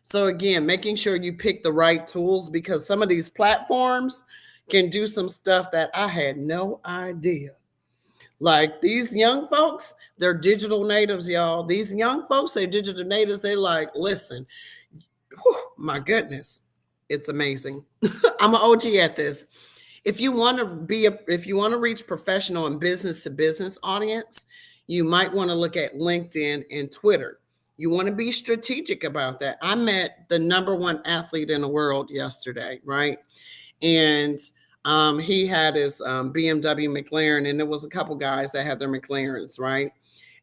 So again, making sure you pick the right tools, because some of these platforms can do some stuff that I had no idea. Like these young folks, they're digital natives, y'all. These young folks, they're digital natives. They like, listen, whew, my goodness, it's amazing. I'm an OG at this. If you want to reach professional and business to business audience, you might want to look at LinkedIn and Twitter. You want to be strategic about that. I met the number one athlete in the world yesterday, right? And he had his BMW McLaren, and there was a couple guys that had their McLarens, right?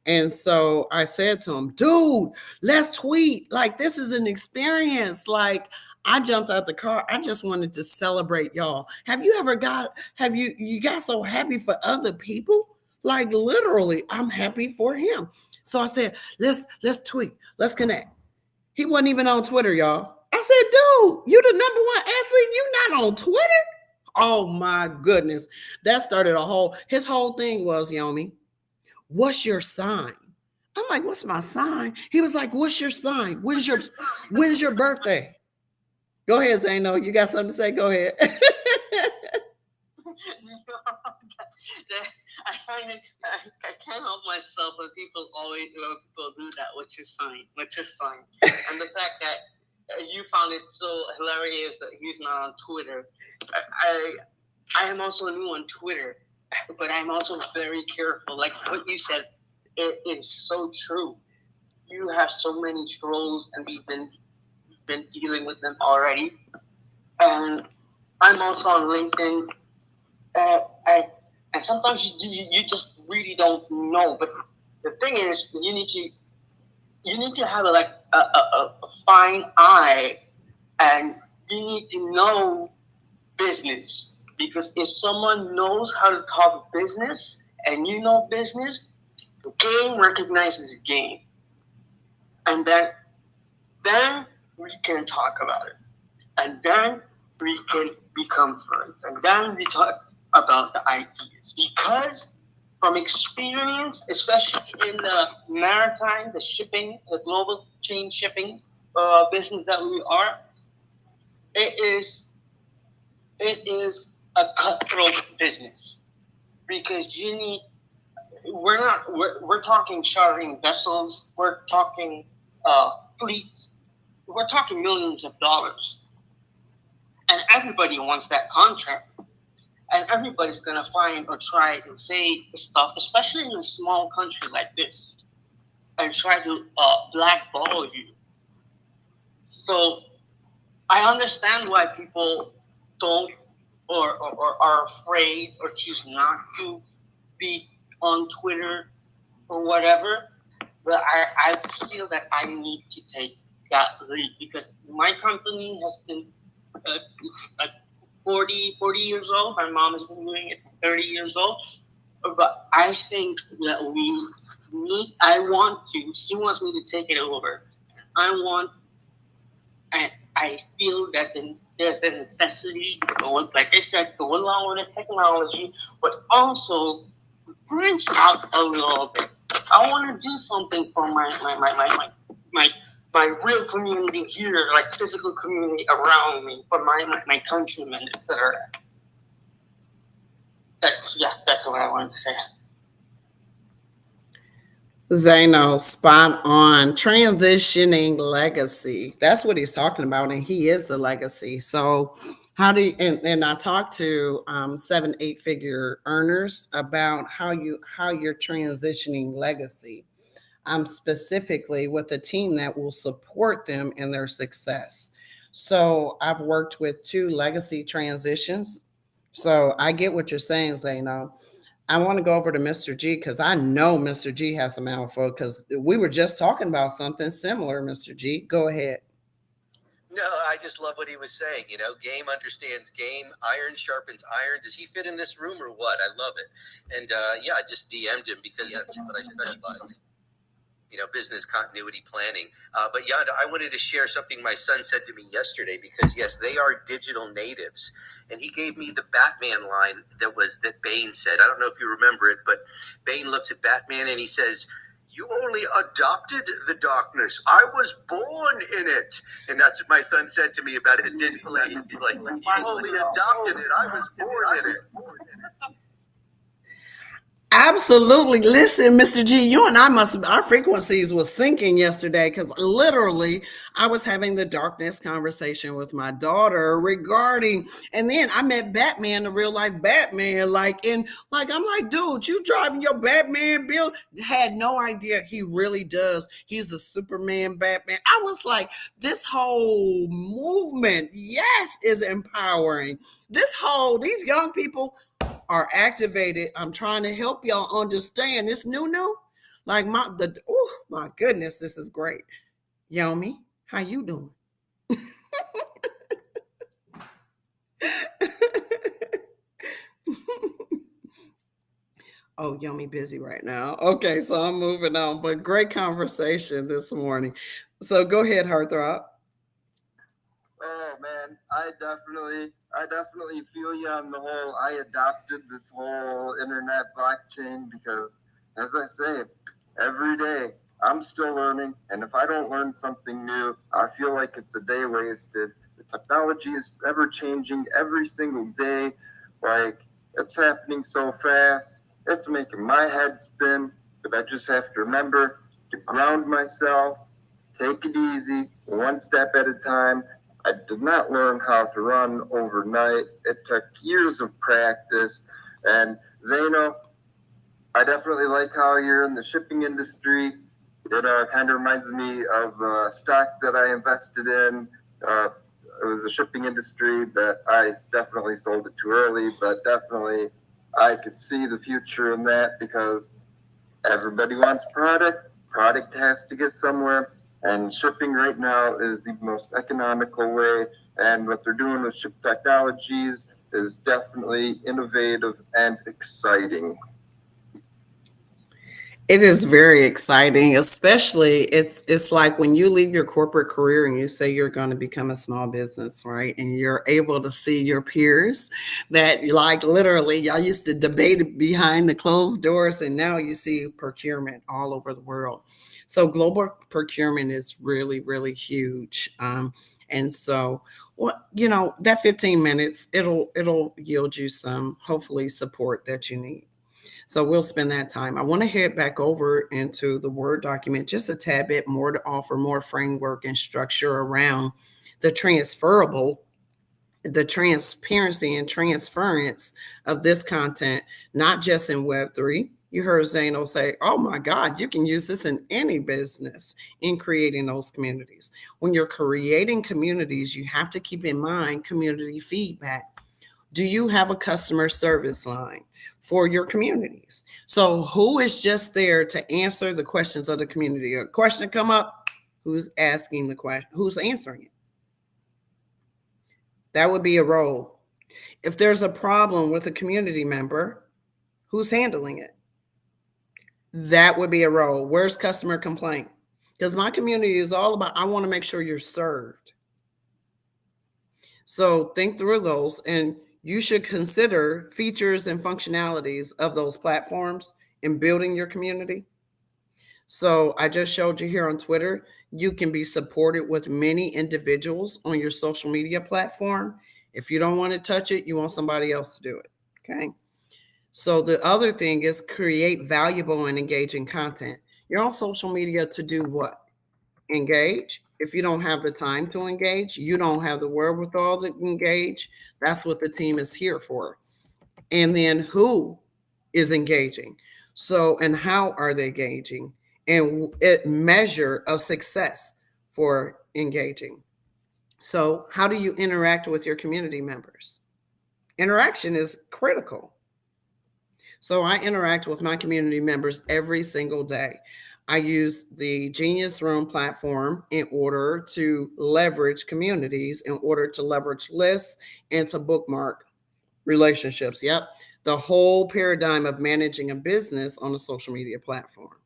And so I said to him, dude, let's tweet. Like, this is an experience. Like, I jumped out the car. I just wanted to celebrate y'all. Have you got so happy for other people? Like, literally, I'm happy for him. So I said, let's tweet. Let's connect. He wasn't even on Twitter, y'all. I said, dude, you the number one athlete. You not on Twitter? Oh my goodness. That started his whole thing was, Yomi, what's your sign? I'm like, what's my sign? He was like, what's your sign? When's your birthday? Go ahead, Zaino. You got something to say? Go ahead. I can't help myself when people do that. What's your sign? What's your sign? And the fact that you found it so hilarious that he's not on Twitter. I am also new on Twitter, but I'm also very careful. Like what you said, it is so true. You have so many trolls, and we've been dealing with them already. And I'm also on LinkedIn. And sometimes you just really don't know. But the thing is, you need to have a fine eye, and you need to know business. Because if someone knows how to talk business and you know business, the game recognizes the game. And then we can talk about it. And then we can become friends. And then we talk about the ideas. Because from experience, especially in the maritime, the shipping, the global chain shipping business that we are, it is a cutthroat business. Because we're talking chartering vessels, we're talking fleets, we're talking millions of dollars. And everybody wants that contract. And everybody's going to find or try and say stuff, especially in a small country like this, and try to blackball you. So I understand why people don't or are afraid or choose not to be on Twitter or whatever. But I feel that I need to take that lead because my company has been 40 years old. My mom has been doing it for 30 years old. But I think that she wants me to take it over. I feel that there's the necessity to go, like I said, go along with the technology, but also branch out a little bit. I want to do something for my real community here, like physical community around me, for my countrymen, etc. That's what I wanted to say. Zaino, spot on. Transitioning legacy. That's what he's talking about, and he is the legacy. So how do you, and I talked to 7-8 figure earners about how you're transitioning legacy. Specifically with a team that will support them in their success. So I've worked with 2 legacy transitions. So I get what you're saying, Zaino. I want to go over to Mr. G because I know Mr. G has some alpha because we were just talking about something similar, Mr. G. Go ahead. No, I just love what he was saying. You know, game understands game. Iron sharpens iron. Does he fit in this room or what? I love it. And I just DM'd him because that's what I specialize in. You know, business continuity planning. But Yaeunda, I wanted to share something my son said to me yesterday because, yes, they are digital natives. And he gave me the Batman line that Bane said. I don't know if you remember it, but Bane looks at Batman and he says, "You only adopted the darkness. I was born in it." And that's what my son said to me about the digital age. He's like, "You only adopted it. I was born in it." Absolutely. Listen, Mr. G, you and I our frequencies was syncing yesterday because literally I was having the darkness conversation with my daughter regarding, and then I met Batman, the real life Batman, I'm like, dude, you driving your Batman bill? Had no idea he really does. He's a Superman Batman. I was like, this whole movement, yes, is empowering. These young people are activated. I'm trying to help y'all understand this new. My goodness, this is great. Yomi, how you doing? Oh, Yomi busy right now. Okay, so I'm moving on, but great conversation this morning. So go ahead, Heartthrob. Oh man, I definitely feel you on the whole. I adopted this whole internet blockchain because, as I say, every day I'm still learning, and if I don't learn something new, I feel like it's a day wasted. The technology is ever changing every single day. Like, it's happening so fast. It's making my head spin, but I just have to remember to ground myself, take it easy, one step at a time. I did not learn how to run overnight. It took years of practice. And Zaino, I definitely like how you're in the shipping industry. It kind of reminds me of stock that I invested in. It was a shipping industry that I definitely sold it too early, but definitely I could see the future in that because everybody wants product. Product has to get somewhere. And shipping right now is the most economical way. And what they're doing with ship technologies is definitely innovative and exciting. It is very exciting, especially it's like when you leave your corporate career and you say you're going to become a small business, right? And you're able to see your peers that like literally y'all used to debate behind the closed doors and now you see procurement all over the world. So global procurement is really, really huge. And so that 15 minutes, it'll yield you some hopefully support that you need. So we'll spend that time. I want to head back over into the Word document just a tad bit more to offer more framework and structure around the transparency and transference of this content, not just in Web3. You heard Zaino say, oh my God, you can use this in any business in creating those communities. When you're creating communities, you have to keep in mind community feedback. Do you have a customer service line for your communities? So who is just there to answer the questions of the community? A question come up, who's asking the question? Who's answering it? That would be a role. If there's a problem with a community member, who's handling it? That would be a role. Where's customer complaint? Because my community is all about, I want to make sure you're served. So think through those, and you should consider features and functionalities of those platforms in building your community. So I just showed you here on Twitter, you can be supported with many individuals on your social media platform. If you don't want to touch it, you want somebody else to do it. Okay. So the other thing is create valuable and engaging content. You're on social media to do what? Engage. If you don't have the time to engage, you don't have the wherewithal to engage. That's what the team is here for. And then who is engaging? So, and how are they engaging? And it measure of success for engaging. So, how do you interact with your community members? Interaction is critical. So I interact with my community members every single day. I use the Genius Room platform in order to leverage communities, in order to leverage lists, and to bookmark relationships. Yep. The whole paradigm of managing a business on a social media platform.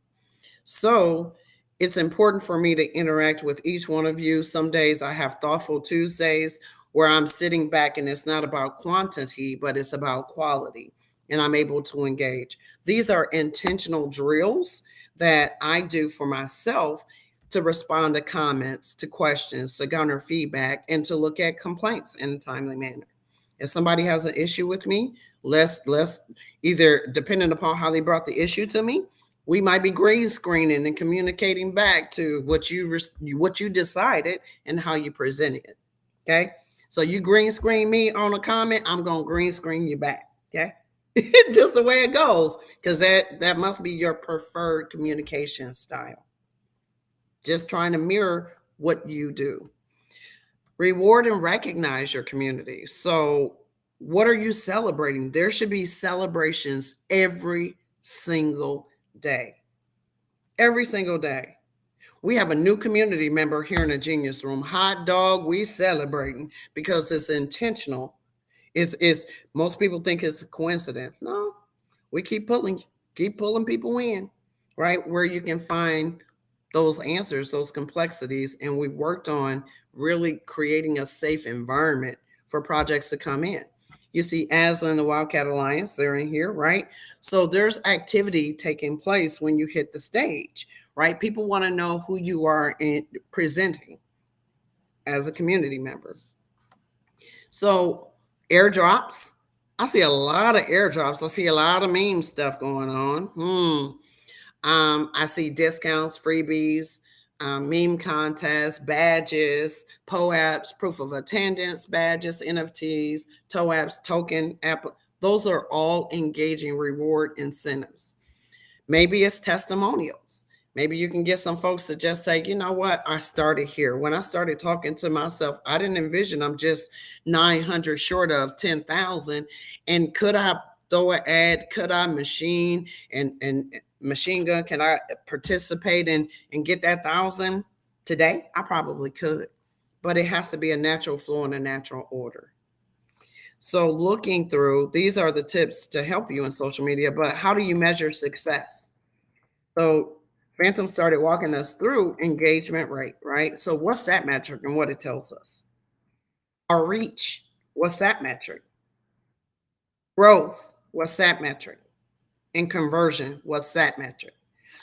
So it's important for me to interact with each one of you. Some days I have Thoughtful Tuesdays where I'm sitting back and it's not about quantity, but it's about quality. And I'm able to engage. These are intentional drills that I do for myself to respond to comments, to questions, to garner feedback, and to look at complaints in a timely manner. If somebody has an issue with me, Let's either, depending upon how they brought the issue to me, we might be green screening and communicating back to what you decided and how you presented it. Okay, so you green screen me on a comment, I'm gonna green screen you back. Okay, just the way it goes, because that must be your preferred communication style. Just trying to mirror what you do. Reward and recognize your community. So, what are you celebrating? There should be celebrations every single day. Every single day. We have a new community member here in the Genius Room. Hot dog, we celebrating because it's intentional. Is most people think it's a coincidence. No, we keep pulling people in, right? Where you can find those answers, those complexities, and we've worked on really creating a safe environment for projects to come in. You see Aslan and the Wildcat Alliance, they're in here, right? So there's activity taking place when you hit the stage, right? People want to know who you are presenting as a community member. So airdrops, I see a lot of airdrops. I see a lot of meme stuff going on. I see discounts, freebies, meme contests, badges, POAPs, proof of attendance, badges, NFTs, TOAPs, token app. Those are all engaging reward incentives. Maybe it's testimonials. Maybe you can get some folks to just say, you know what, I started here. When I started talking to myself, I didn't envision I'm just 900 short of 10,000. And could I throw an ad? Could I machine gun? Can I participate and get that 1,000 today? I probably could, but it has to be a natural flow and a natural order. So looking through, these are the tips to help you in social media, but how do you measure success? So Phantom started walking us through engagement rate, right? So what's that metric and what it tells us? Our reach, what's that metric? Growth, what's that metric? And conversion, what's that metric?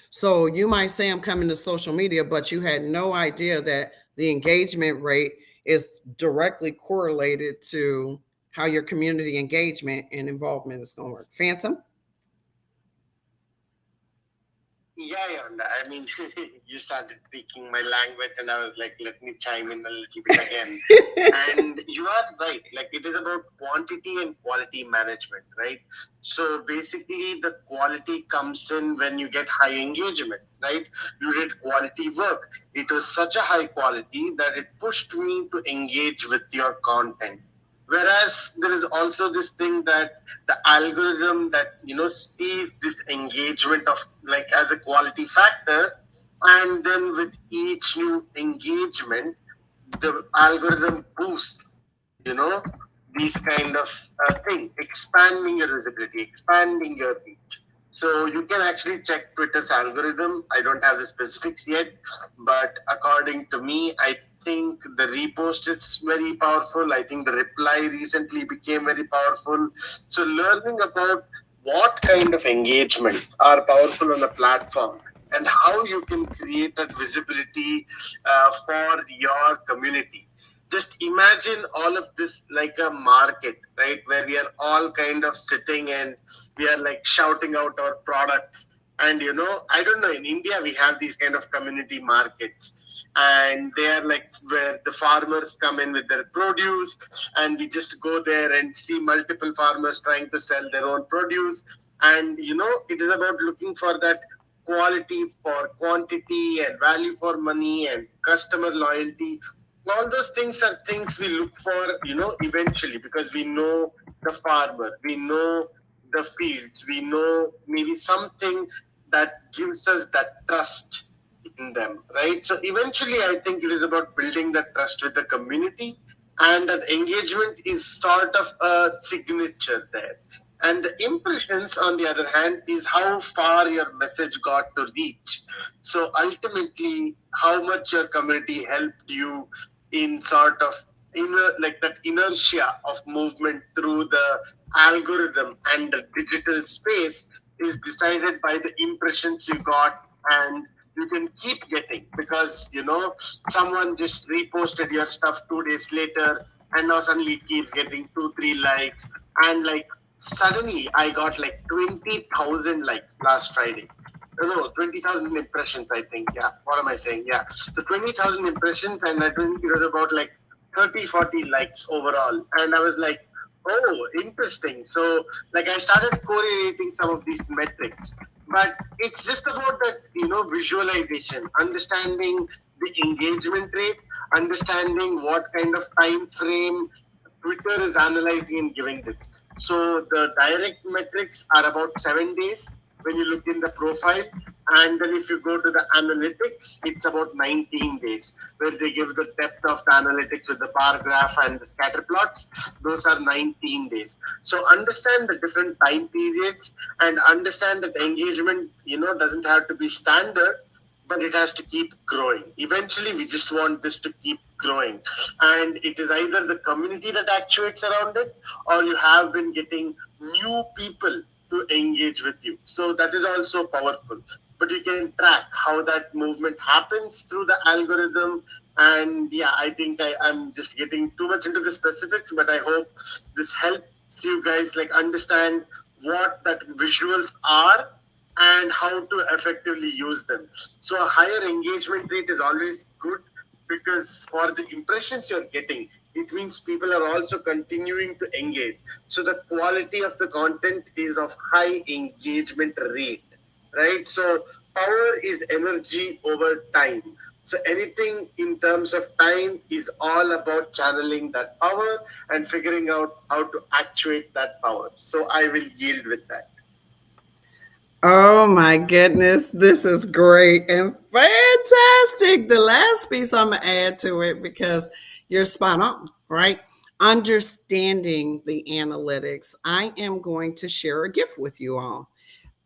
So you might say I'm coming to social media, but you had no idea that the engagement rate is directly correlated to how your community engagement and involvement is going to work. Phantom? Yeah, I mean, you started speaking my language, and I was like, let me chime in a little bit again. And you are right. Like, it is about quantity and quality management, right? So basically, the quality comes in when you get high engagement, right? You did quality work. It was such a high quality that it pushed me to engage with your content. Whereas there is also this thing that the algorithm that, sees this engagement of like as a quality factor, and then with each new engagement, the algorithm boosts, these kind of thing, expanding your visibility, expanding your reach. So you can actually check Twitter's algorithm. I don't have the specifics yet, but according to me, I think the repost is very powerful. I think the reply recently became very powerful. So learning about what kind of engagements are powerful on a platform and how you can create that visibility for your community. Just imagine all of this like a market, right? Where we are all kind of sitting and we are like shouting out our products. And, I don't know, in India, we have these kind of community markets. And they are like where the farmers come in with their produce, and we just go there and see multiple farmers trying to sell their own produce. And, it is about looking for that quality for quantity and value for money and customer loyalty. All those things are things we look for, eventually, because we know the farmer, we know the fields, we know maybe something that gives us that trust in them, right? So eventually, I think it is about building that trust with the community, and that engagement is sort of a signature there. And the impressions, on the other hand, is how far your message got to reach. So ultimately, how much your community helped you in sort of like that inertia of movement through the algorithm and the digital space is decided by the impressions you got, and you can keep getting, because someone just reposted your stuff 2 days later, and now suddenly it keeps getting 2-3 likes, and like suddenly I got like 20,000 likes last Friday. No, 20,000 impressions, I think. Yeah. What am I saying? Yeah. So 20,000 impressions, and I think it was about like 30, 40 likes overall. And I was like, oh, interesting. So, like, I started correlating some of these metrics. But it's just about that, visualization, understanding the engagement rate, understanding what kind of time frame Twitter is analyzing and giving this. So the direct metrics are about 7 days when you look in the profile. And then if you go to the analytics, it's about 19 days where they give the depth of the analytics with the bar graph and the scatter plots. Those are 19 days. So understand the different time periods and understand that engagement, doesn't have to be standard, but it has to keep growing. Eventually, we just want this to keep growing. And it is either the community that actuates around it, or you have been getting new people to engage with you. So that is also powerful. But you can track how that movement happens through the algorithm. And yeah, I think I'm just getting too much into the specifics, but I hope this helps you guys like understand what that visuals are and how to effectively use them. So a higher engagement rate is always good because for the impressions you're getting, it means people are also continuing to engage. So the quality of the content is of high engagement rate, right? So power is energy over time. So anything in terms of time is all about channeling that power and figuring out how to actuate that power. So I will yield with that. Oh my goodness, this is great and fantastic. The last piece I'm going to add to it because you're spot on, right? Understanding the analytics. I am going to share a gift with you all.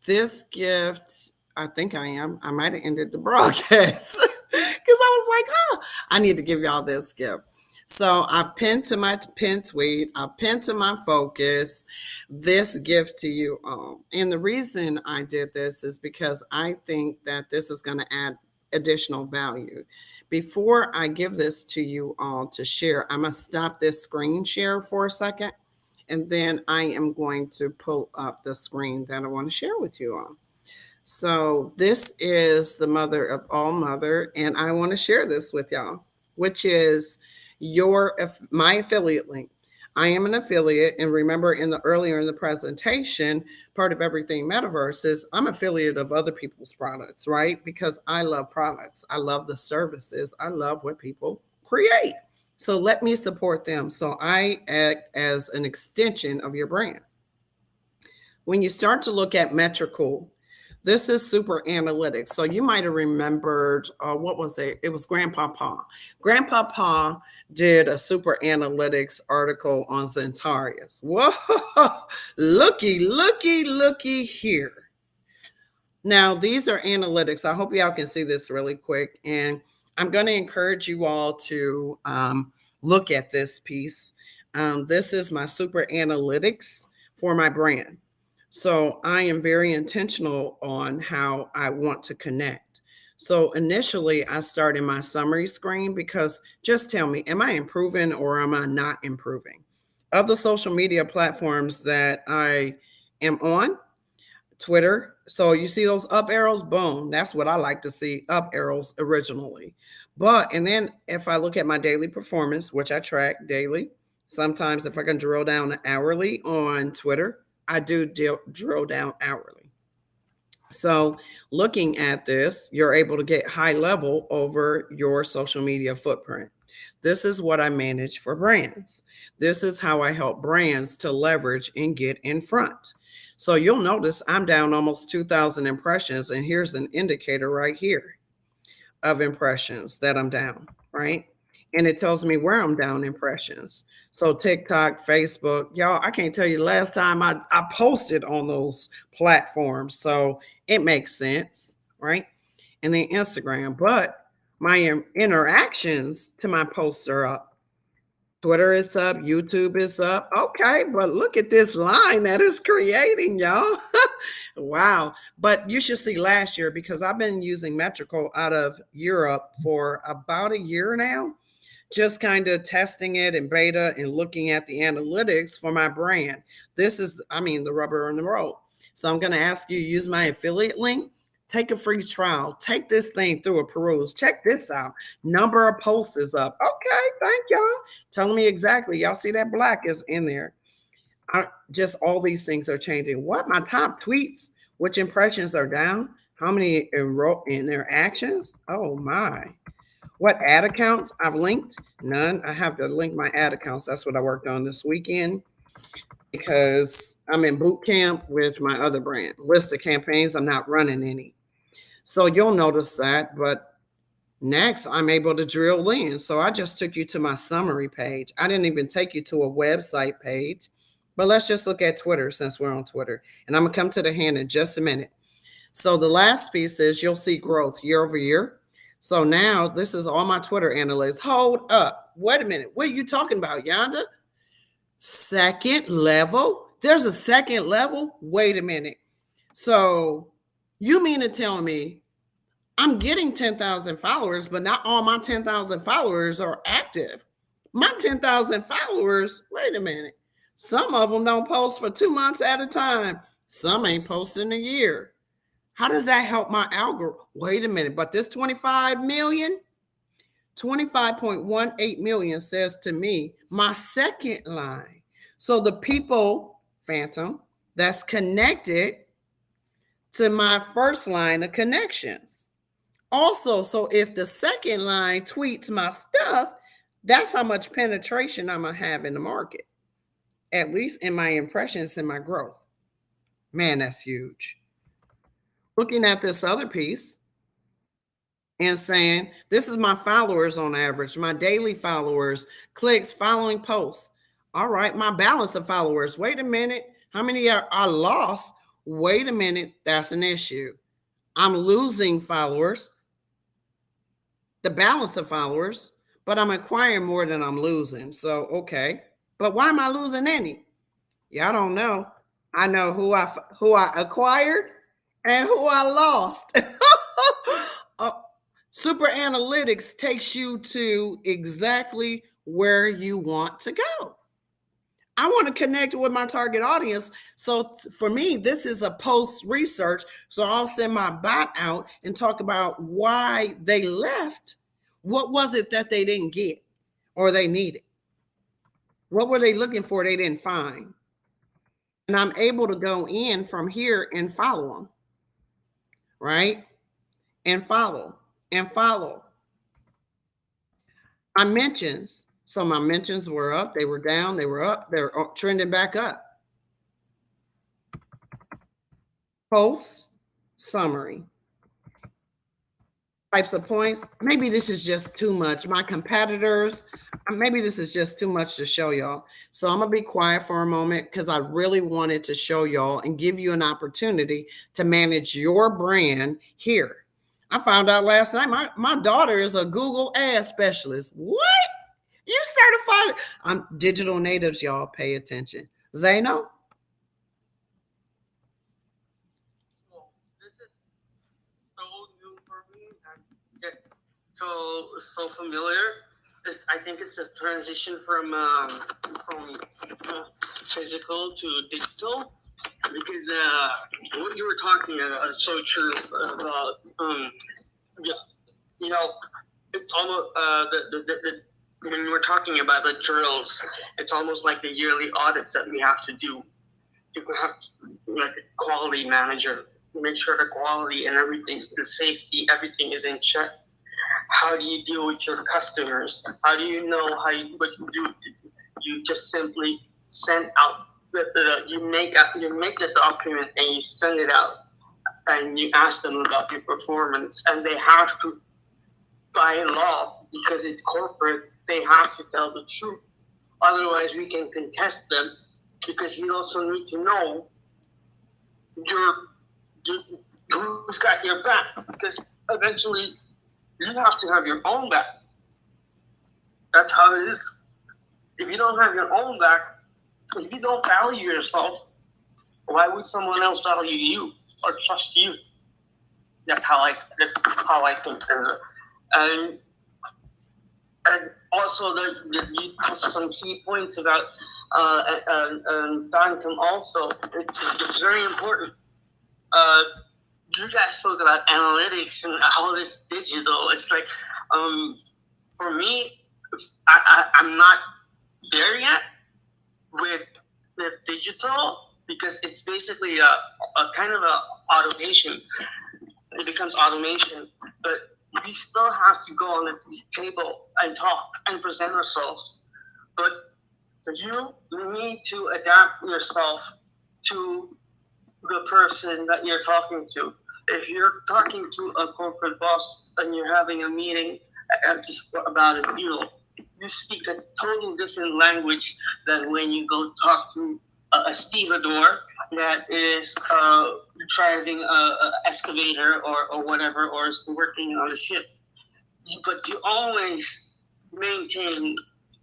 This gift, I think I might have ended the broadcast because I was like, oh, I need to give y'all this gift. So I've pinned to my pin tweet, I've pinned to my focus this gift to you all. And the reason I did this is because I think that this is going to add additional value. Before I give this to you all to share, I'm going to stop this screen share for a second. And then I am going to pull up the screen that I want to share with you all. So this is the mother of all mother, and I want to share this with y'all, which is my affiliate link. I am an affiliate, and remember earlier in the presentation, part of everything Metaverse is I'm affiliate of other people's products, right? Because I love products, I love the services, I love what people create. So let me support them. So I act as an extension of your brand. When you start to look at metrical, this is super analytics. So you might have remembered, what was it? It was Grandpa Pa. Grandpa Pa did a super analytics article on Zentarius. Whoa, looky here. Now, these are analytics. I hope y'all can see this really quick. And I'm going to encourage you all to look at this piece. This is my super analytics for my brand. So I am very intentional on how I want to connect. So initially I started my summary screen because just tell me, am I improving or am I not improving? Of the social media platforms that I am on, Twitter. So you see those up arrows, boom. That's what I like to see, up arrows originally. And then if I look at my daily performance, which I track daily, sometimes if I can drill down hourly on Twitter, I do drill down hourly. So looking at this, you're able to get high level over your social media footprint. This is what I manage for brands. This is how I help brands to leverage and get in front. So you'll notice I'm down almost 2,000 impressions. And here's an indicator right here of impressions that I'm down, right? And it tells me where I'm down impressions. So TikTok, Facebook, y'all, I can't tell you the last time I posted on those platforms. So it makes sense, right? And then Instagram, but my interactions to my posts are up. Twitter is up, YouTube is up. Okay, but look at this line that is creating, y'all. Wow. But you should see last year because I've been using Metrical out of Europe for about a year now. just kind of testing it in beta and looking at the analytics for my brand. This is, the rubber on the road. So I'm going to ask you to use my affiliate link. Take a free trial. Take this thing through a peruse. Check this out. Number of posts is up. Okay, thank y'all. Telling me exactly. Y'all see that black is in there. Just all these things are changing. What? My top tweets, which impressions are down? How many enroll in their actions? Oh my. What ad accounts I've linked? None. I have to link my ad accounts. That's what I worked on this weekend because I'm in boot camp with my other brand. List of campaigns, I'm not running any. So you'll notice that. But next, I'm able to drill in. So I just took you to my summary page. I didn't even take you to a website page. But let's just look at Twitter since we're on Twitter. And I'm going to come to the hand in just a minute. So the last piece is you'll see growth year over year. So now this is all my Twitter analytics. Hold up. Wait a minute. What are you talking about, Yaeunda? Second level? There's a second level? Wait a minute. So you mean to tell me I'm getting 10,000 followers, but not all my 10,000 followers are active? My 10,000 followers, wait a minute. Some of them don't post for 2 months at a time. Some ain't posting a year. How does that help my algorithm? Wait a minute, but this 25.18 million says to me, my second line. So the people, Phantom, that's connected to my first line of connections. Also, so if the second line tweets my stuff, that's how much penetration I'm going to have in the market. At least in my impressions and my growth. Man, that's huge. Looking at this other piece and saying, this is my followers on average, my daily followers, clicks, following posts. All right, my balance of followers. Wait a minute. How many are lost? Wait a minute. That's an issue. I'm losing followers, the balance of followers, but I'm acquiring more than I'm losing. So, okay. But why am I losing any? Y'all don't know. I know who I acquired and who I lost. Super analytics takes you to exactly where you want to go. I want to connect with my target audience. So for me, this is a post research. So I'll send my bot out and talk about why they left. What was it that they didn't get or they needed? What were they looking for they didn't find? And I'm able to go in from here and follow them, right? And follow. My mentions. So my mentions were up. They were down. They were up. They're trending back up. Posts, summary. Types of points. Maybe this is just too much. My competitors, maybe this is just too much to show y'all. So I'm going to be quiet for a moment because I really wanted to show y'all and give you an opportunity to manage your brand here. I found out last night my daughter is a Google ad specialist. What? You certified? I'm digital natives, y'all. Pay attention. Zeno? So familiar. I think it's a transition from physical to digital, because what you were talking about is so true about it's almost when we're talking about the drills, it's almost like the yearly audits that we have to do. You have like a quality manager, make sure the quality and everything, the safety, everything is in check. How do you deal with your customers? How do you know what you do? You just simply send out you make the document and you send it out, and you ask them about your performance, and they have to, by law, because it's corporate, they have to tell the truth. Otherwise, we can contest them, because you also need to know who's got your back, because eventually you have to have your own back. That's how it is. If you don't have your own back, if you don't value yourself, why would someone else value you or trust you? That's how I think. And also you touched some key points about Phantom also. It's very important. You guys spoke about analytics and all this digital. It's like, for me, I'm not there yet with digital, because it's basically a kind of a automation. It becomes automation, but we still have to go on the table and talk and present ourselves. But you need to adapt yourself to the person that you're talking to. If you're talking to a corporate boss and you're having a meeting just about a deal, you speak a totally different language than when you go talk to a stevedore that is driving a excavator or whatever, or is working on a ship. But you always maintain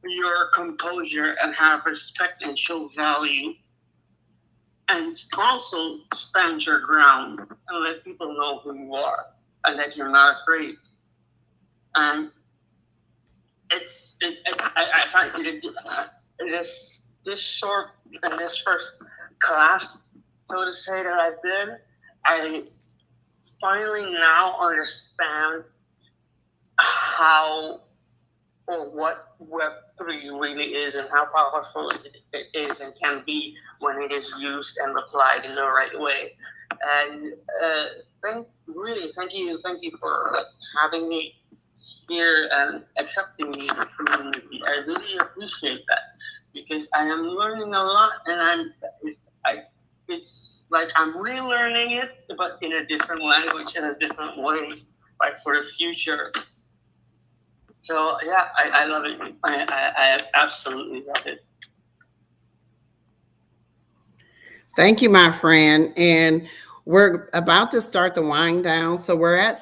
your composure and have respect and show value, and also stand your ground and let people know who you are and that you're not afraid. And I find this short and this first class, so to say, that I've been, I finally now understand how or what Web3 really is and how powerful it is and can be when it is used and applied in the right way. And thank you for having me here and accepting me in the community. I really appreciate that, because I am learning a lot, and it's like I'm relearning it, but in a different language, in a different way, like for the future. So yeah, I love it. I absolutely love it. Thank you, my friend. And we're about to start the wind down. So we're at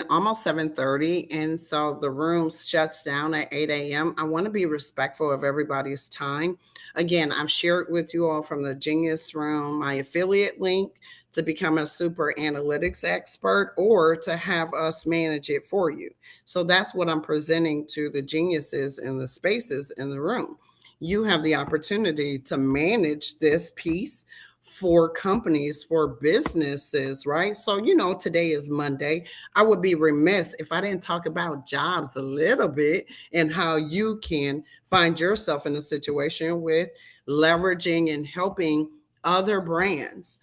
almost 7:30. And so the room shuts down at 8 a.m. I want to be respectful of everybody's time. Again, I've shared with you all from the Genius Room my affiliate link to become a super analytics expert, or to have us manage it for you. So that's what I'm presenting to the geniuses in the spaces in the room. You have the opportunity to manage this piece for companies, for businesses, right? So, today is Monday. I would be remiss if I didn't talk about jobs a little bit and how you can find yourself in a situation with leveraging and helping other brands,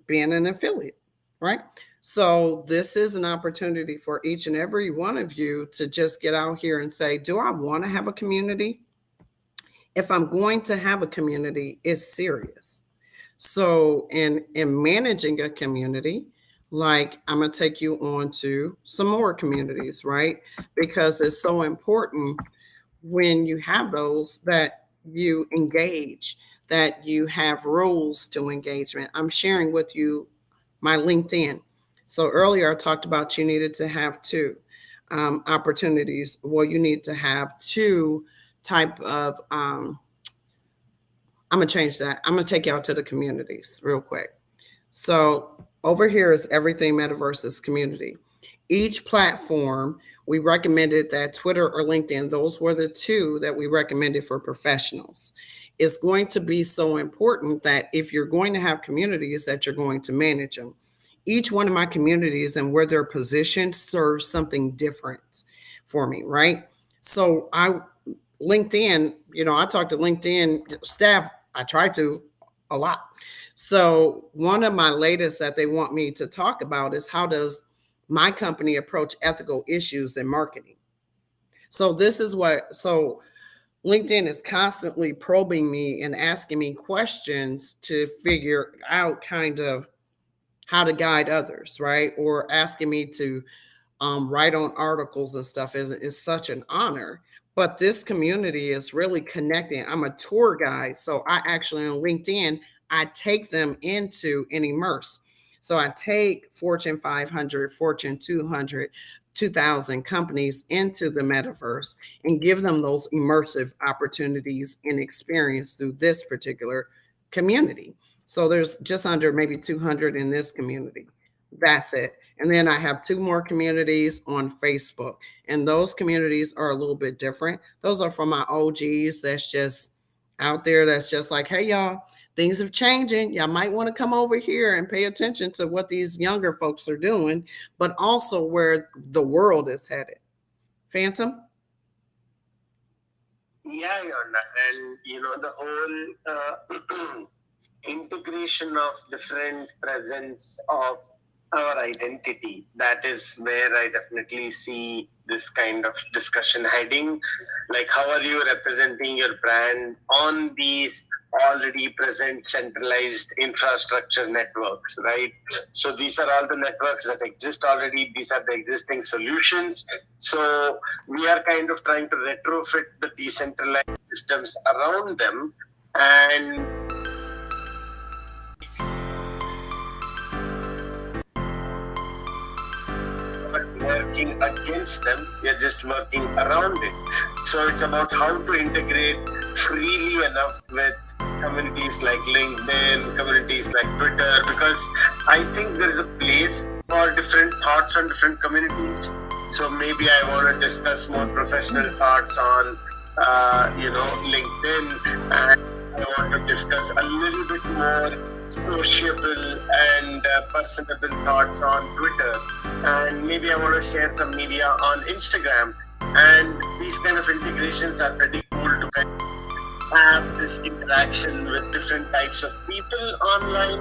being an affiliate, right? So this is an opportunity for each and every one of you to just get out here and say, do I want to have a community? If I'm going to have a community, it's serious. So in managing a community, like, I'm going to take you on to some more communities, right? Because it's so important when you have those that you engage, that you have rules to engagement. I'm sharing with you my LinkedIn. So earlier I talked about you needed to have two opportunities. Well, you need to have two type of, I'm going to change that. I'm going to take you out to the communities real quick. So over here is Everything Metaverses Community. Each platform, we recommended that Twitter or LinkedIn, those were the two that we recommended for professionals. It's going to be so important that if you're going to have communities, that you're going to manage them. Each one of my communities and where they're positioned serves something different for me, right? So LinkedIn, I talk to LinkedIn staff, I try to a lot. So one of my latest that they want me to talk about is, how does my company approach ethical issues in marketing? So LinkedIn is constantly probing me and asking me questions to figure out kind of how to guide others, right? Or asking me to write on articles and stuff is such an honor. But this community is really connecting. I'm a tour guide. So I actually, on LinkedIn, I take them into an immerse. So I take Fortune 500, Fortune 200, 2,000 companies into the metaverse and give them those immersive opportunities and experience through this particular community. So there's just under maybe 200 in this community. That's it. And then I have two more communities on Facebook. And those communities are a little bit different. Those are for my OGs that's just out there, that's just like, hey, y'all, things are changing. Y'all might want to come over here and pay attention to what these younger folks are doing, but also where the world is headed. Phantom? Yeah, Yaeunda. And the whole integration of different presence of our identity, that is where I definitely see this kind of discussion heading. Like, how are you representing your brand on these already present centralized infrastructure networks, right? So these are all the networks that exist already. These are the existing solutions. So we are kind of trying to retrofit the decentralized systems around them, and working against them, we are just working around it. So it's about how to integrate freely enough with communities like LinkedIn, communities like Twitter, because I think there is a place for different thoughts on different communities. So maybe I want to discuss more professional thoughts on LinkedIn, and I want to discuss a little bit more sociable and personable thoughts on Twitter, and maybe I want to share some media on Instagram. And these kind of integrations are pretty cool to kind of have this interaction with different types of people online,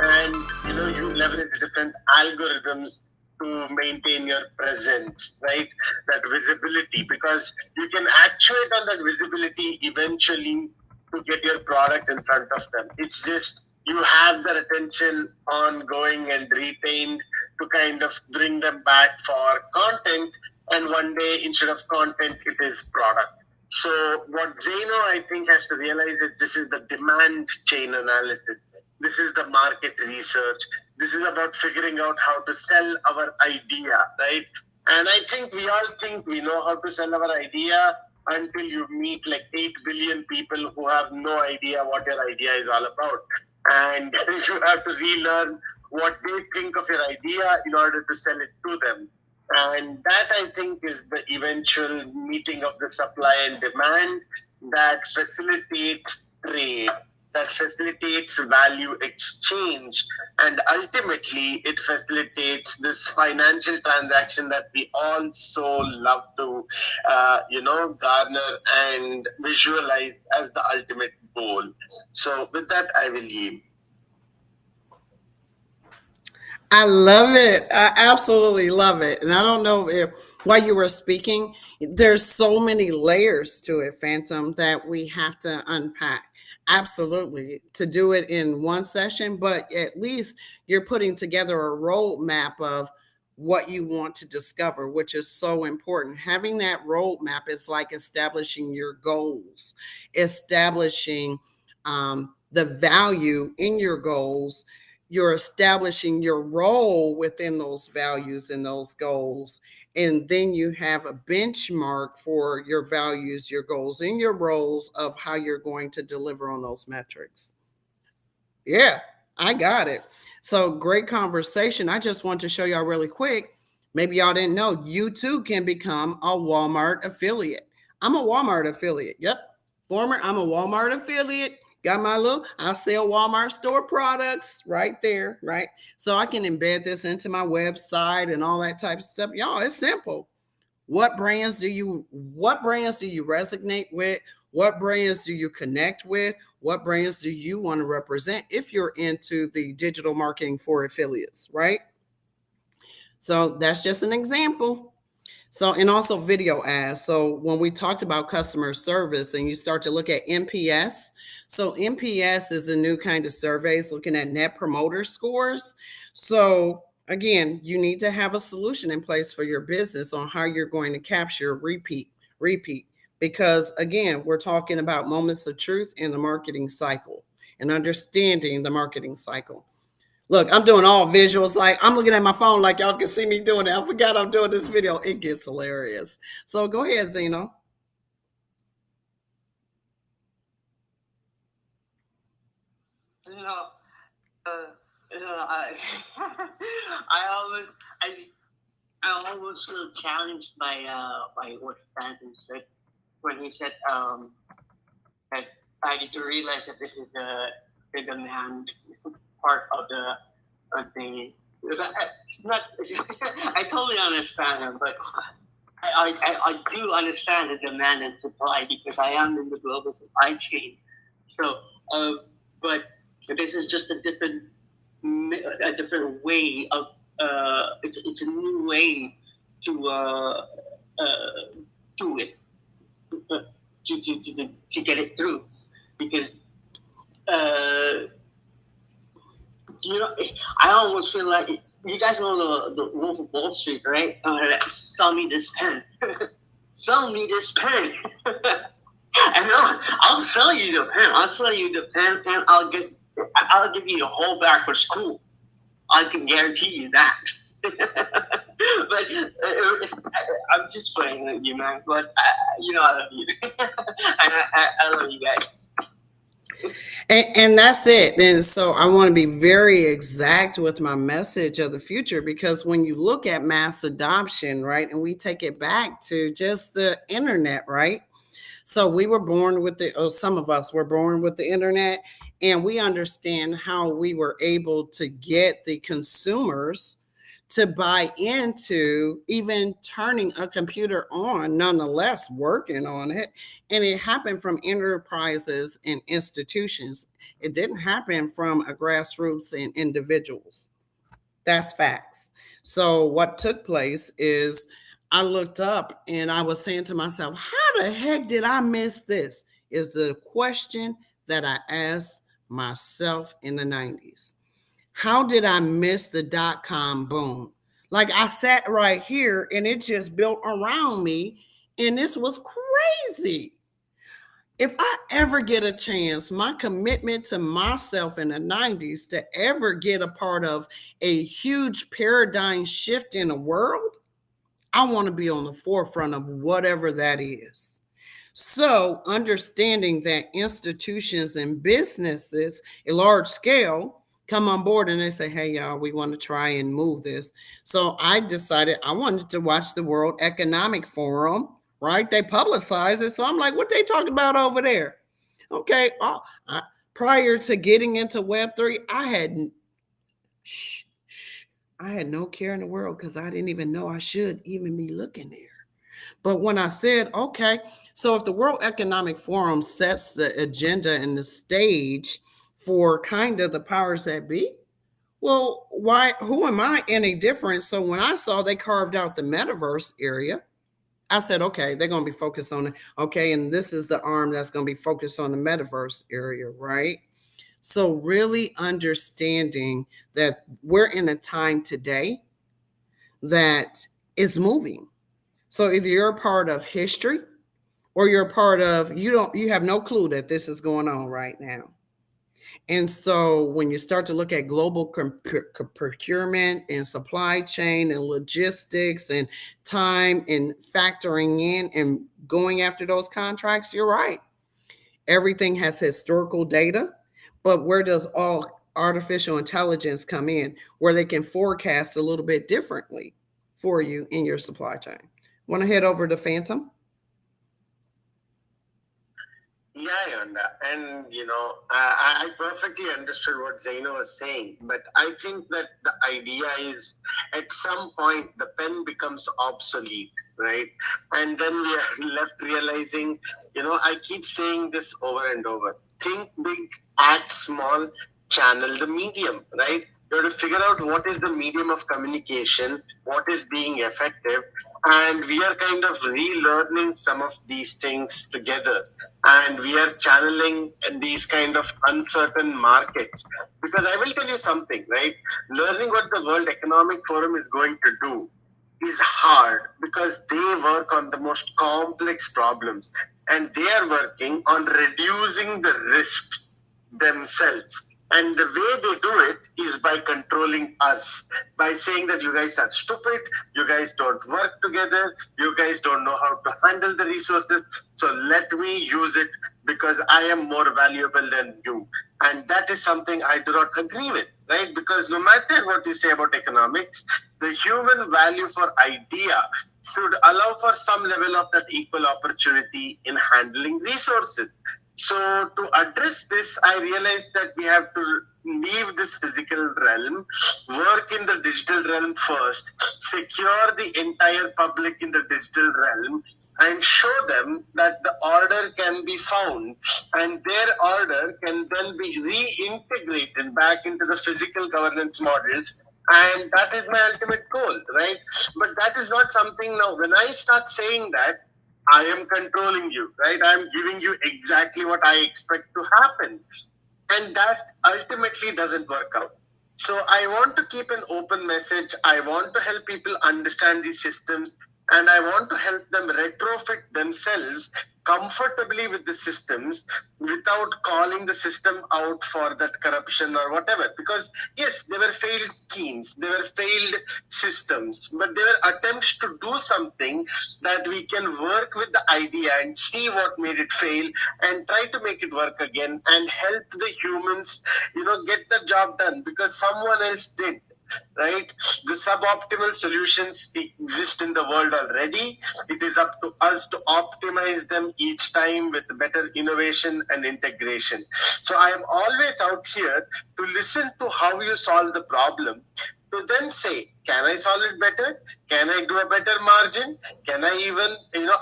and you leverage different algorithms to maintain your presence, right? That visibility, because you can actuate on that visibility eventually to get your product in front of them. It's just you have their attention ongoing and retained to kind of bring them back for content, and one day instead of content it is product. So what Zeno, I think, has to realize is this is the demand chain analysis. This is the market research. This is about figuring out how to sell our idea, right? And I think we all think we know how to sell our idea until you meet like 8 billion people who have no idea what your idea is all about. And you have to relearn what they think of your idea in order to sell it to them. And that, I think, is the eventual meeting of the supply and demand that facilitates trade, that facilitates value exchange, and ultimately it facilitates this financial transaction that we all so love to, garner and visualize as the ultimate goal. So with that, I will yield. I love it. I absolutely love it. And I don't know if while you were speaking, there's so many layers to it, Phantom, that we have to unpack. Absolutely. To do it in one session, but at least you're putting together a roadmap of what you want to discover, which is so important. Having that roadmap is like establishing your goals, establishing the value in your goals. You're establishing your role within those values and those goals. And then you have a benchmark for your values, your goals, and your roles of how you're going to deliver on those metrics. Yeah, I got it. So great conversation. I just want to show y'all really quick. Maybe y'all didn't know you too can become a Walmart affiliate. I'm a Walmart affiliate. Yep. I'm a Walmart affiliate. Got my I sell Walmart store products right there, right? So I can embed this into my website and all that type of stuff. Y'all, it's simple. What brands do you resonate with? What brands do you connect with? What brands do you want to represent if you're into the digital marketing for affiliates, right? So that's just an example. So, and also video ads. So when we talked about customer service and you start to look at NPS, so NPS is a new kind of surveys looking at net promoter scores. So again, you need to have a solution in place for your business on how you're going to capture repeat, because again, we're talking about moments of truth in the marketing cycle and understanding the marketing cycle. Look, I'm doing all visuals. Like I'm looking at my phone like y'all can see me doing it. I forgot I'm doing this video. It gets hilarious. So go ahead, Zeno. I almost challenged my what Phantom said when he said that I need to realize that this is the demand part of the. It's not. I totally understand him, but I do understand the demand and supply because I am in the global supply chain. So, but this is just a different way of it's a new way to do it to get it through because I almost feel like you guys know the Wolf of Wall Street, right? Sell me this pen. Sell me this pen. And I'll sell you the pen. I'll sell you the pen, and I'll give you a whole bag for school. I can guarantee you that. But I'm just playing with you, man. But I love you. I love you guys. And that's it. And so I want to be very exact with my message of the future, because when you look at mass adoption, right, and we take it back to just the internet, right? So we were born with some of us were born with the internet, and we understand how we were able to get the consumers to buy into even turning a computer on, nonetheless working on it. And it happened from enterprises and institutions. It didn't happen from a grassroots and individuals. That's facts. So what took place is I looked up and I was saying to myself, how the heck did I miss this? Is the question that I asked myself in the 90s. How did I miss the dot-com boom? Like I sat right here and it just built around me, and this was crazy. If I ever get a chance, my commitment to myself in the 90s to ever get a part of a huge paradigm shift in the world, I want to be on the forefront of whatever that is. So understanding that institutions and businesses, a large scale, come on board and they say, hey, y'all, we want to try and move this. So I decided I wanted to watch the World Economic Forum, right? They publicize it. So I'm like, what they talking about over there? Okay. Prior to getting into Web3, I had no care in the world because I didn't even know I should even be looking there. But when I said, okay, so if the World Economic Forum sets the agenda and the stage for kind of the powers that be, well, who am I any different? So when I saw they carved out the metaverse area, I said, okay, they're going to be focused on it. Okay, and this is the arm that's going to be focused on the metaverse area, right? So really understanding that we're in a time today that is moving. So either you're a part of history or you're a part of, you have no clue that this is going on right now. And so when you start to look at global procurement and supply chain and logistics and time and factoring in and going after those contracts, you're right. Everything has historical data, but where does all artificial intelligence come in, where they can forecast a little bit differently for you in your supply chain? Want to head over to Phantom? Yeah, Yaeunda. And I perfectly understood what Zaino was saying, but I think that the idea is at some point the pen becomes obsolete, right? And then we are left realizing, I keep saying this over and over. Think big, act small, channel the medium, right? You have to figure out what is the medium of communication, what is being effective, and we are kind of relearning some of these things together. And we are channeling these kind of uncertain markets. Because I will tell you something, right? Learning what the World Economic Forum is going to do is hard because they work on the most complex problems. And they are working on reducing the risk themselves. And the way they do it is by controlling us, by saying that you guys are stupid, you guys don't work together, you guys don't know how to handle the resources, so let me use it because I am more valuable than you. And that is something I do not agree with, right? Because no matter what you say about economics, the human value for idea should allow for some level of that equal opportunity in handling resources. So to address this, I realized that we have to leave this physical realm, work in the digital realm first, secure the entire public in the digital realm, and show them that the order can be found and their order can then be reintegrated back into the physical governance models. And that is my ultimate goal, right? But that is not something now. When I start saying that, I am controlling you, right? I'm giving you exactly what I expect to happen. And that ultimately doesn't work out. So I want to keep an open message. I want to help people understand these systems, and I want to help them retrofit themselves comfortably with the systems without calling the system out for that corruption or whatever. Because yes, they were failed schemes, they were failed systems, but they were attempts to do something that we can work with the idea and see what made it fail and try to make it work again and help the humans, get the job done because someone else did. Right? The suboptimal solutions exist in the world already. It is up to us to optimize them each time with better innovation and integration. So I am always out here to listen to how you solve the problem, to then say, can I solve it better? Can I do a better margin? Can I even,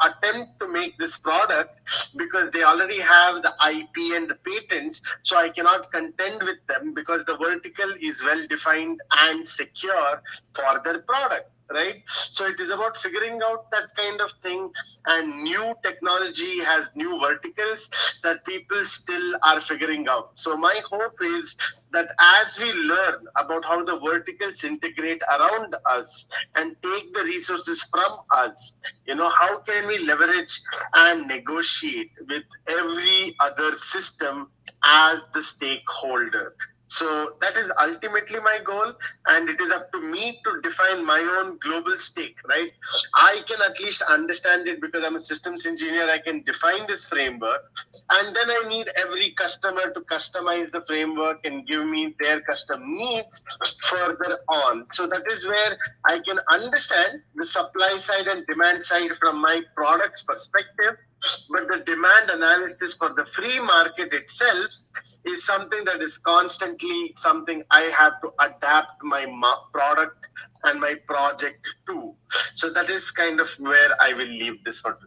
attempt to make this product because they already have the IP and the patents, so I cannot contend with them because the vertical is well defined and secure for their product. Right? So it is about figuring out that kind of thing, and new technology has new verticals that people still are figuring out. So my hope is that as we learn about how the verticals integrate around us and take the resources from us, how can we leverage and negotiate with every other system as the stakeholder? So that is ultimately my goal, and it is up to me to define my own global stake, right? I can at least understand it because I'm a systems engineer. I can define this framework, and then I need every customer to customize the framework and give me their custom needs further on. So that is where I can understand the supply side and demand side from my product's perspective. But the demand analysis for the free market itself is something that is constantly something I have to adapt my product and my project to. So that is kind of where I will leave this for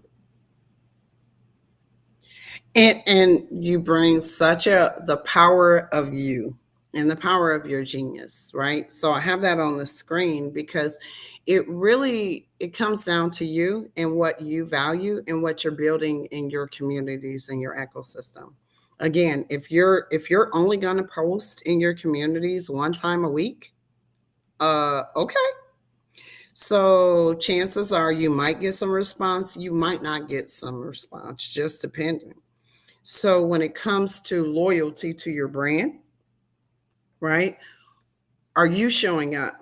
today. And you bring the power of you and the power of your genius, right? So I have that on the screen because it comes down to you and what you value and what you're building in your communities and your ecosystem. Again, if you're only going to post in your communities one time a week, okay. So chances are you might get some response, you might not get some response, just depending. So when it comes to loyalty to your brand, right? Are you showing up?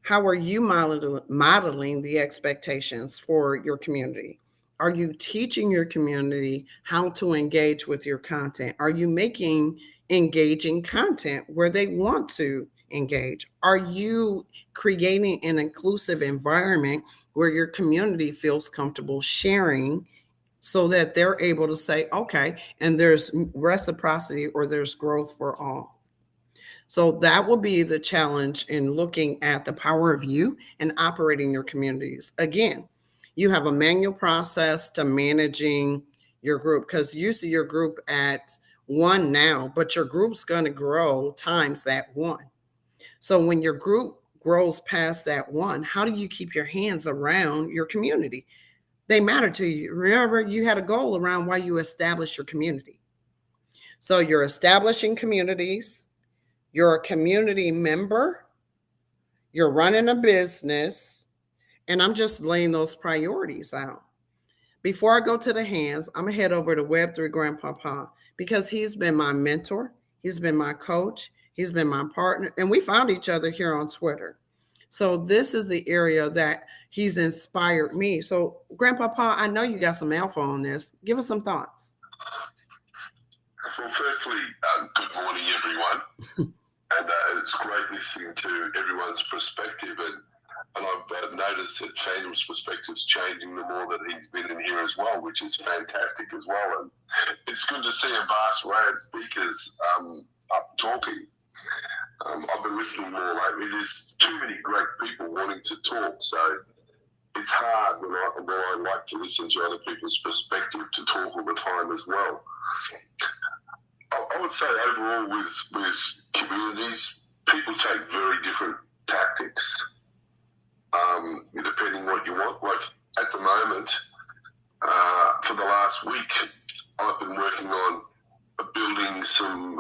How are you modeling the expectations for your community? Are you teaching your community how to engage with your content? Are you making engaging content where they want to engage? Are you creating an inclusive environment where your community feels comfortable sharing so that they're able to say, okay, and there's reciprocity or there's growth for all? So that will be the challenge in looking at the power of you and operating your communities. Again, you have a manual process to managing your group because you see your group at 1 now, but your group's going to grow times that 1. So when your group grows past that 1, how do you keep your hands around your community? They matter to you. Remember, you had a goal around why you established your community. So you're establishing communities. You're a community member, you're running a business, and I'm just laying those priorities out. Before I go to the hands, I'm going to head over to Web3 Grandpapa because he's been my mentor, he's been my coach, he's been my partner, and we found each other here on Twitter. So this is the area that he's inspired me. So Grandpapa, I know you got some alpha on this. Give us some thoughts. Well, firstly, good morning, everyone. And it's great listening to everyone's perspective. And I've noticed that Phantom's perspective is changing the more that he's been in here as well, which is fantastic as well. And it's good to see a vast array of speakers up talking. I've been listening more lately. There's too many great people wanting to talk, so it's hard when I like to listen to other people's perspective to talk all the time as well. I would say overall with communities, people take very different tactics, depending what you want. Like at the moment, for the last week, I've been working on building some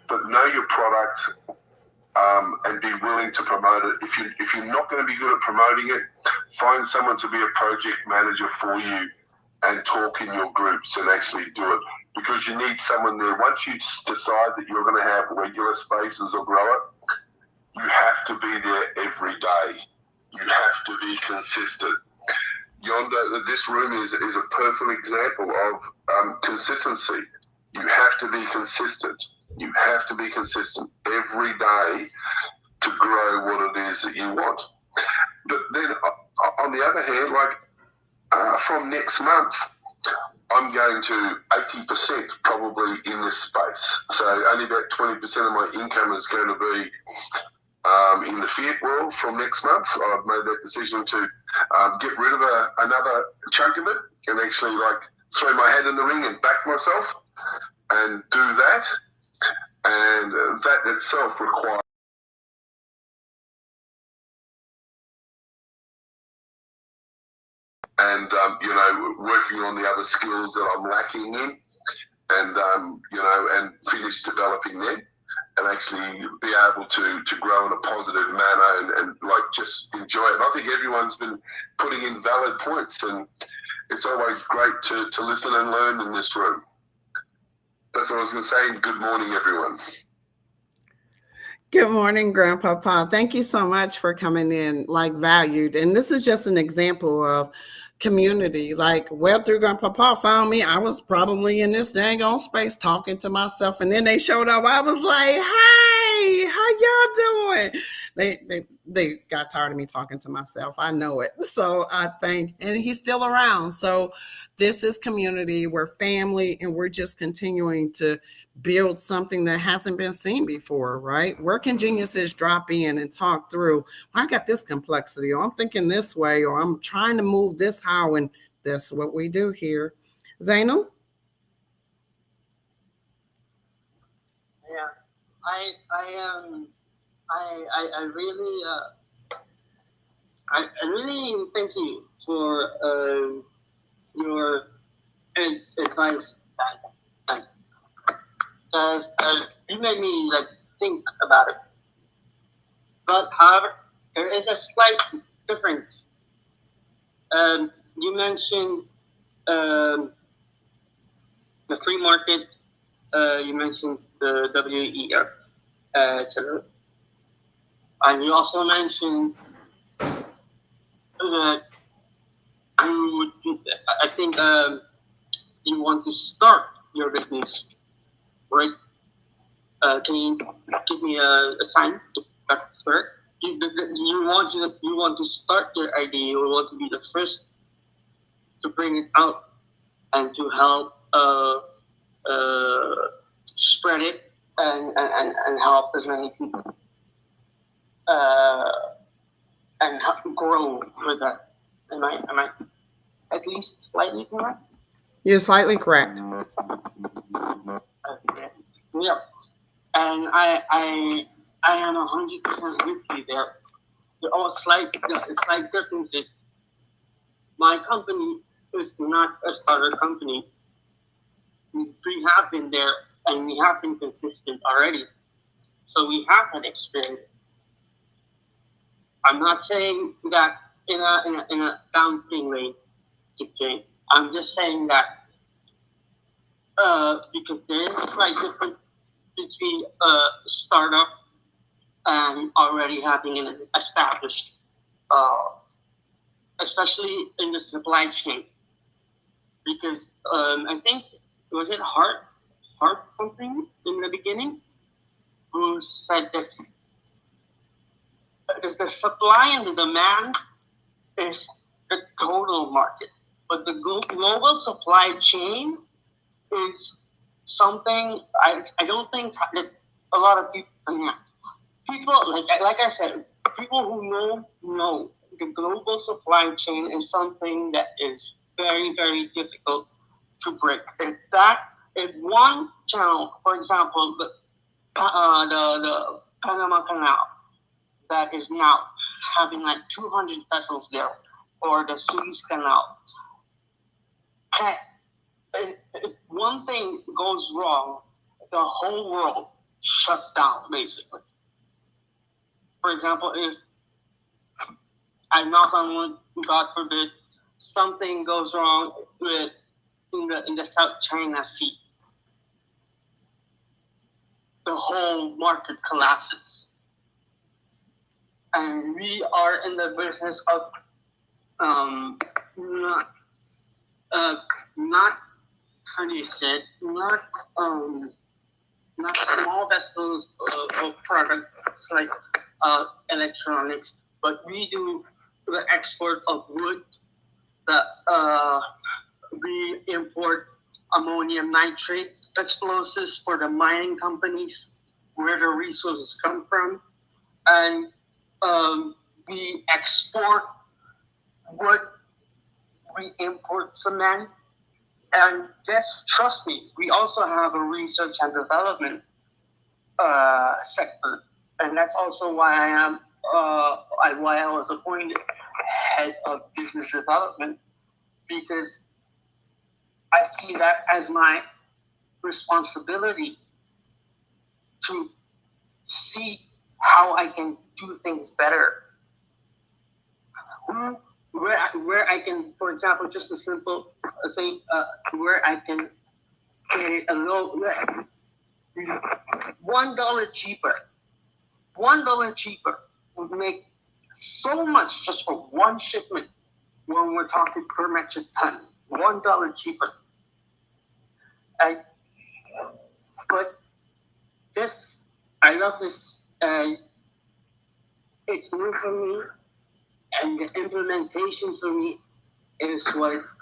but know your product and be willing to promote it. If you're not going to be good at promoting it, find someone to be a project manager for you and talk in your groups and actually do it, because you need someone there. Once you decide that you're going to have regular spaces or grow it, you have to be there every day. You have to be consistent. Yaeunda, this room is a perfect example of consistency. You have to be consistent. You have to be consistent every day to grow what it is that you want. But then, on the other hand, from next month, I'm going to 80% probably in this space. So only about 20% of my income is going to be in the fiat world from next month. I've made that decision to get rid of another chunk of it and actually throw my head in the ring and back myself and do that. And that itself requires and working on the other skills that I'm lacking in, and and finish developing them, and actually be able to grow in a positive manner and just enjoy it. And I think everyone's been putting in valid points, and it's always great to listen and learn in this room. That's what I was going to say. Good morning, everyone. Good morning, Grandpapa. Thank you so much for coming in, valued. And this is just an example of community. Web3 Grandpapa found me. I was probably in this dang on space talking to myself. And then they showed up. I was like, hey, how y'all doing? They got tired of me talking to myself. I know it. So I think, and he's still around. So this is community. We're family, and we're just continuing to build something that hasn't been seen before, right? Working geniuses drop in and talk through, I got this complexity, or I'm thinking this way, or I'm trying to move this how, and that's what we do here. Zainul? Yeah, I really thank you for your advice. You made me think about it. But however, there is a slight difference. You mentioned the free market. You mentioned the WEF, etc. And you also mentioned that you would, I think you want to start your business, right? Can you give me a sign to start? You want to start your idea. You want to be the first to bring it out and to help spread it and help as many people and help grow with that. Am I at least slightly correct? You're slightly correct. Okay. Yeah. And I am 100% with you there. The slight difference is my company is not a starter company. We have been there and we have been consistent already. So we have that experience. I'm not saying that in a downplaying way to Jane. I'm just saying that because there is a slight difference between a startup and already having an established, especially in the supply chain. Because I think, was it Hart something in the beginning, who said that the supply and the demand is the total market, but the global supply chain is something I don't think that a lot of people like I said, people who know the global supply chain is something that is very, very difficult to break. If one channel, for example, the Panama Canal, that is now having like 200 vessels there, or the Suez Canal, if one thing goes wrong, the whole world shuts down, basically. For example, if I knock on wood, God forbid, something goes wrong in the South China Sea, the whole market collapses. And we are in the business of not how do you say it? Not small vessels of products like electronics, but we do the export of wood. We import ammonium nitrate explosives for the mining companies, where the resources come from, and we export wood. We import cement, and just trust me, we also have a research and development sector, and that's also why why I was appointed head of business development, because I see that as my responsibility to see how I can do things better. Where I can, for example, just a simple thing, where I can get it a low, $1 cheaper. $1 cheaper would make so much just for one shipment when we're talking per metric ton. $1 cheaper. But this, I love this. It's new for me, and the implementation for me is what's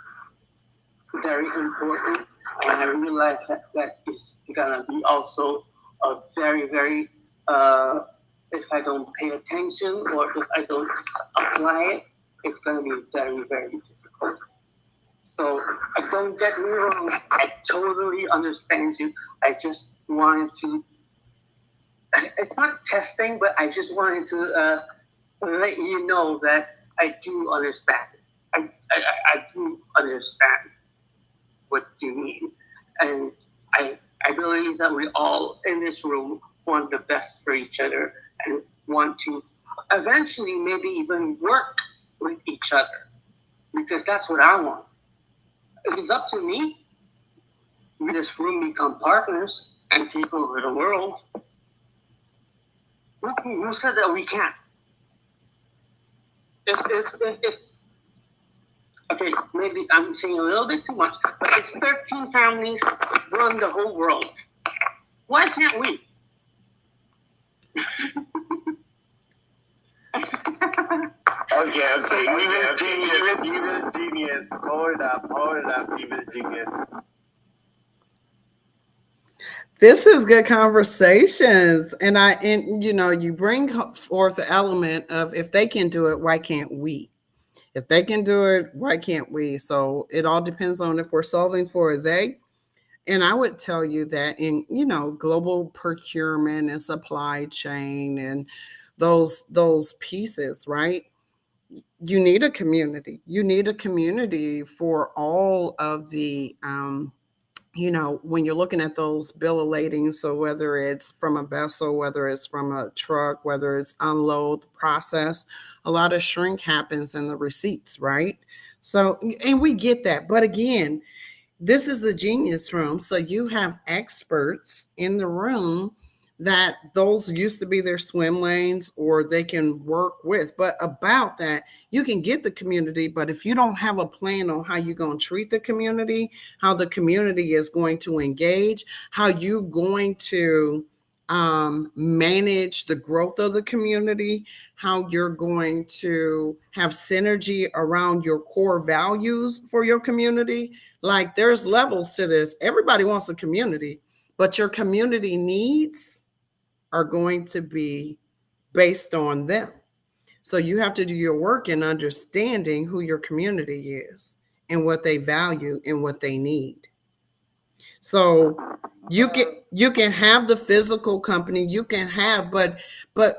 very important. And I realize that is gonna be also a very, very, if I don't pay attention or if I don't apply it, it's gonna be very, very difficult. So don't get me wrong, I totally understand you. I just wanted to, it's not testing, but I just wanted to let you know that I do understand. I do understand what you mean. And I believe that we all in this room want the best for each other and want to eventually maybe even work with each other, because that's what I want. If it's up to me, we this room become partners and take over the world. Who said that we can't? If Okay, maybe I'm saying a little bit too much, but if 13 families run the whole world, why can't we? Okay, evil genius. Hold up, evil genius. This is good conversations. And you bring forth the element of if they can do it, why can't we? If they can do it, why can't we? So it all depends on if we're solving for a they. And I would tell you that in, global procurement and supply chain and those pieces, right? You need a community. You need a community for all of the when you're looking at those bill of lading, so whether it's from a vessel, whether it's from a truck, whether it's unload the process, a lot of shrink happens in the receipts, right? So, and we get that. But again, this is the genius room. So you have experts in the room that those used to be their swim lanes or they can work with. But about that, you can get the community. But if you don't have a plan on how you're going to treat the community, how the community is going to engage, how you're going to manage the growth of the community, how you're going to have synergy around your core values for your community. Like there's levels to this. Everybody wants a community, but your community needs are going to be based on them. So you have to do your work in understanding who your community is and what they value and what they need. So you can have the physical company, you can have, but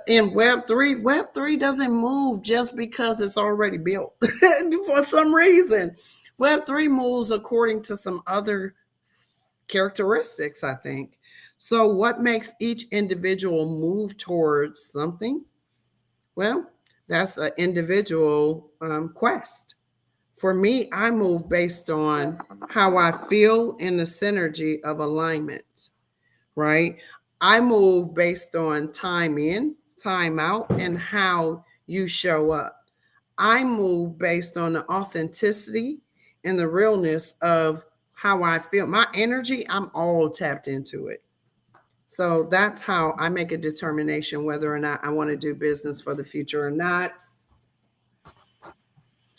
in Web3 doesn't move just because it's already built for some reason. Web3 moves according to some other characteristics, I think. So what makes each individual move towards something? Well, that's an individual quest. For me, I move based on how I feel in the synergy of alignment, right? I move based on time in, time out, and how you show up. I move based on the authenticity and the realness of how I feel. My energy, I'm all tapped into it. So that's how I make a determination whether or not I want to do business for the future or not.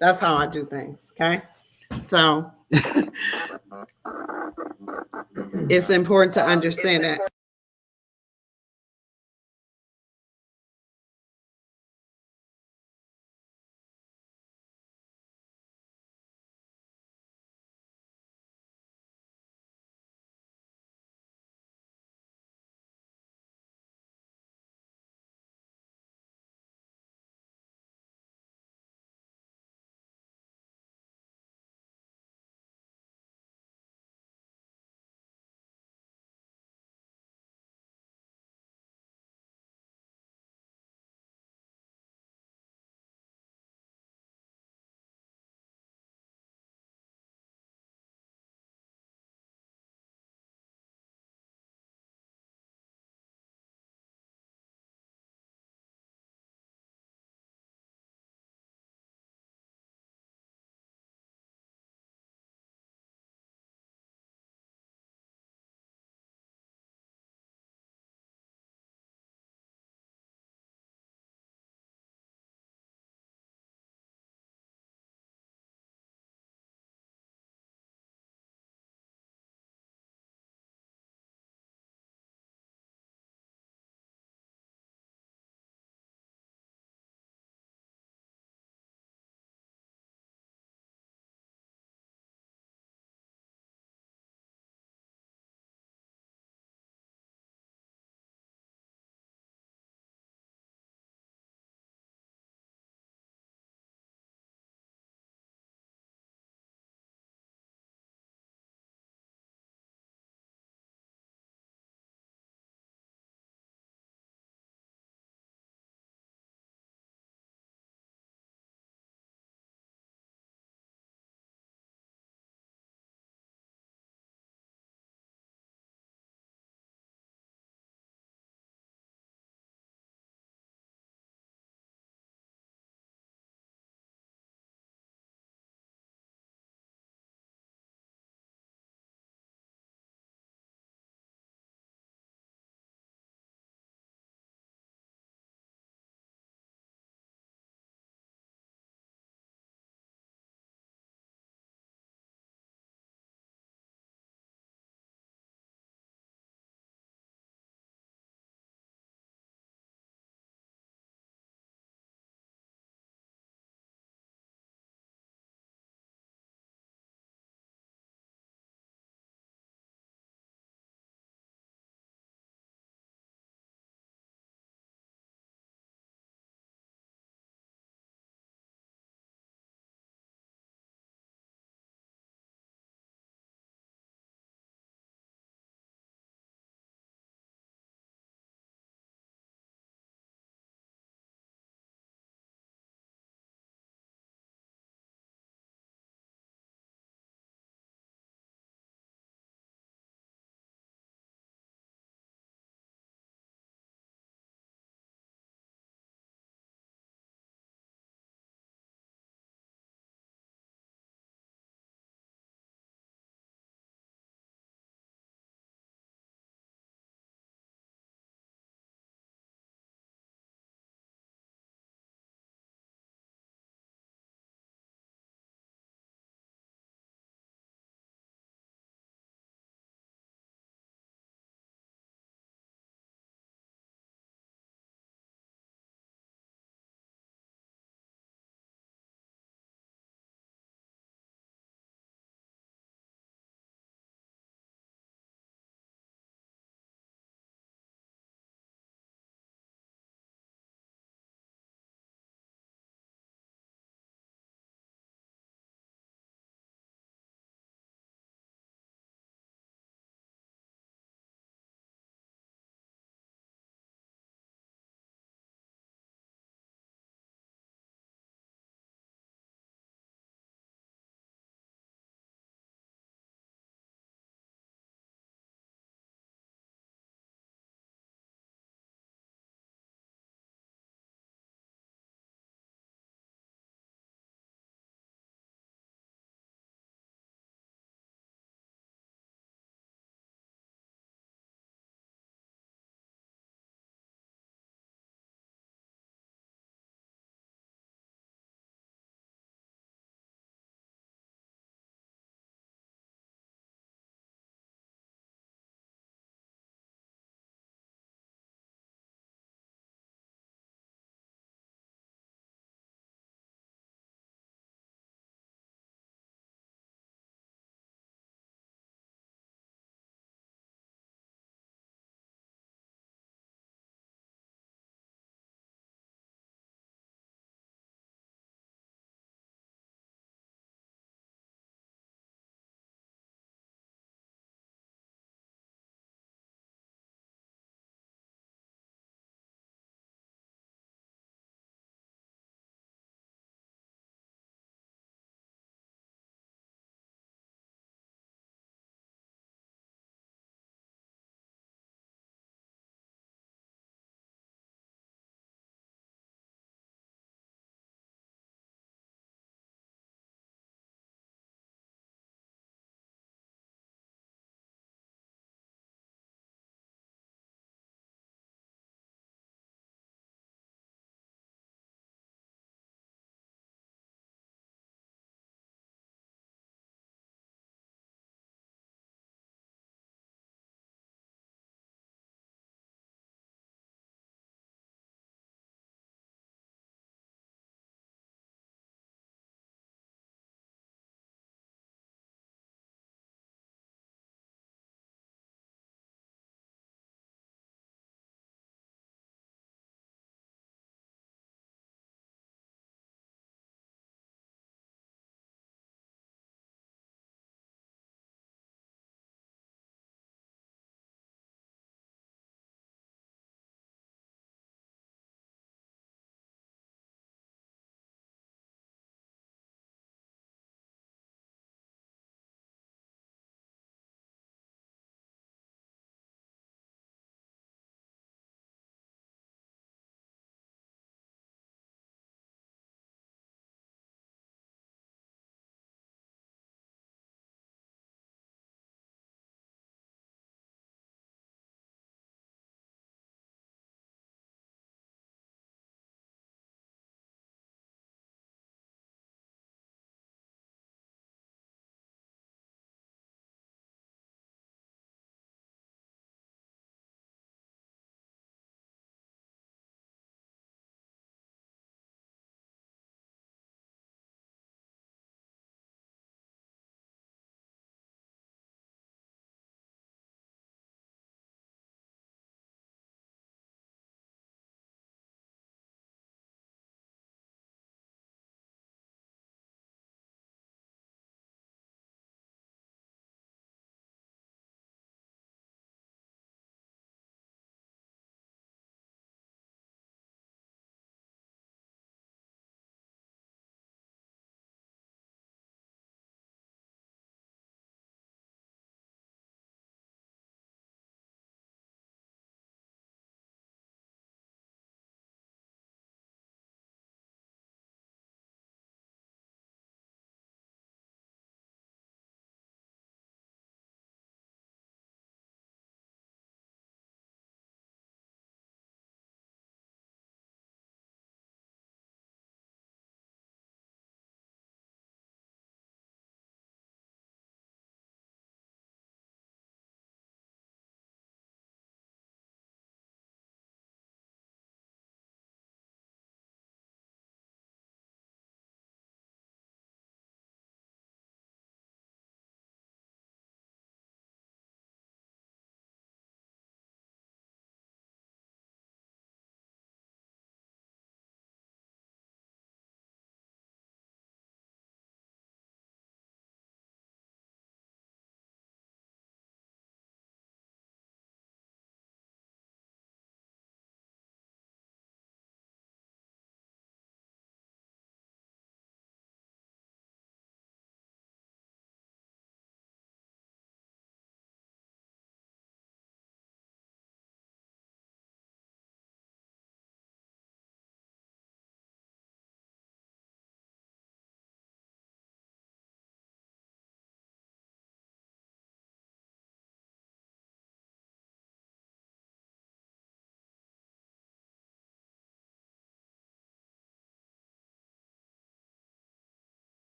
That's how I do things. Okay. So it's important to understand that.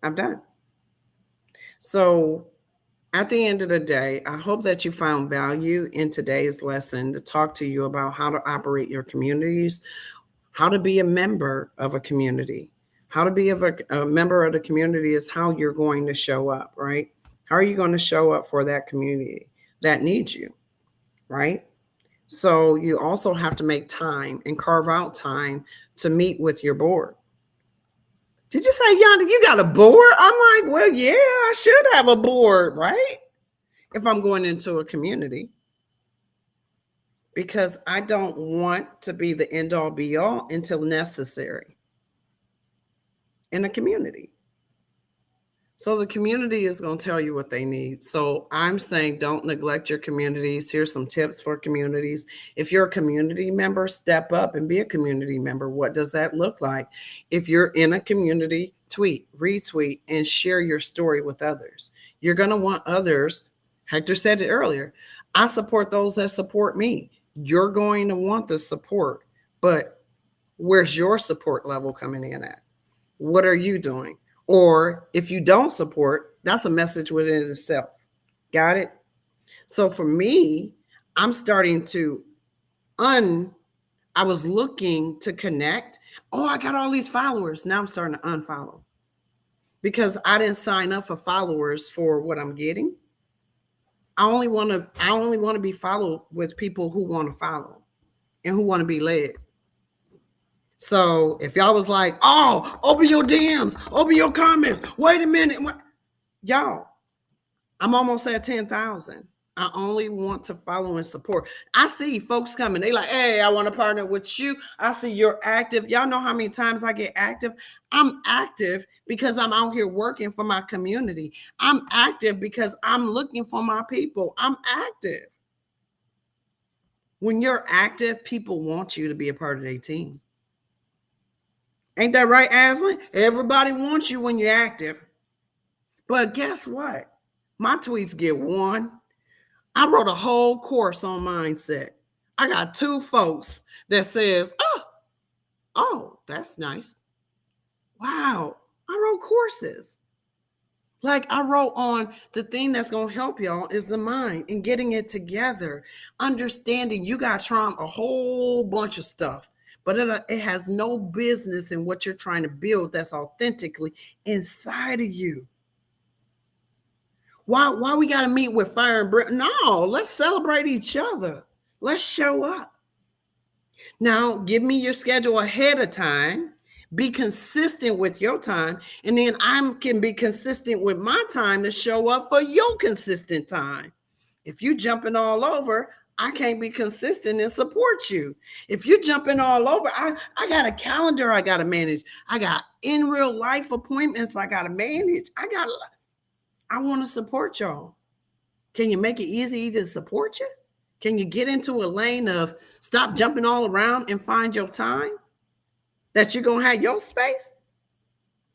I'm done. So at the end of the day, I hope that you found value in today's lesson to talk to you about how to operate your communities, how to be a member of a community. How to be a member of the community is how you're going to show up, right? How are you going to show up for that community that needs you, right? So you also have to make time and carve out time to meet with your board. Did you say, Yaeunda, you got a board? I'm like, well, yeah, I should have a board, right? If I'm going into a community. Because I don't want to be the end all be all until necessary in a community. So the community is going to tell you what they need. So I'm saying don't neglect your communities. Here's some tips for communities. If you're a community member, step up and be a community member. What does that look like? If you're in a community, tweet, retweet, and share your story with others. You're going to want others. Hector said it earlier. I support those that support me. You're going to want the support, but where's your support level coming in at? What are you doing? Or if you don't support, that's a message within itself. Got it? So for me, I'm starting to I was looking to connect. Oh, I got all these followers. Now I'm starting to unfollow because I didn't sign up for followers for what I'm getting. I only want to be followed with people who want to follow and who want to be led. So if y'all was like, oh, open your DMs, open your comments, wait a minute. Y'all, I'm almost at 10,000. I only want to follow and support. I see folks coming. They like, hey, I want to partner with you. I see you're active. Y'all know how many times I get active? I'm active because I'm out here working for my community. I'm active because I'm looking for my people. I'm active. When you're active, people want you to be a part of their team. Ain't that right, Aslan? Everybody wants you when you're active. But guess what? My tweets get one. I wrote a whole course on mindset. I got 2 folks that says, oh, that's nice. Wow, I wrote courses. Like I wrote on the thing that's going to help y'all is the mind and getting it together. Understanding you got to try on a whole bunch of stuff. But it has no business in what you're trying to build that's authentically inside of you. Why we got to meet with fire and breath? No, let's celebrate each other. Let's show up. Now, give me your schedule ahead of time. Be consistent with your time. And then I can be consistent with my time to show up for your consistent time. If you jumping all over, I can't be consistent and support you. If you're jumping all over, I got a calendar I got to manage. I got in real life appointments I got to manage. I want to support y'all. Can you make it easy to support you? Can you get into a lane of stop jumping all around and find your time? That you're going to have your space?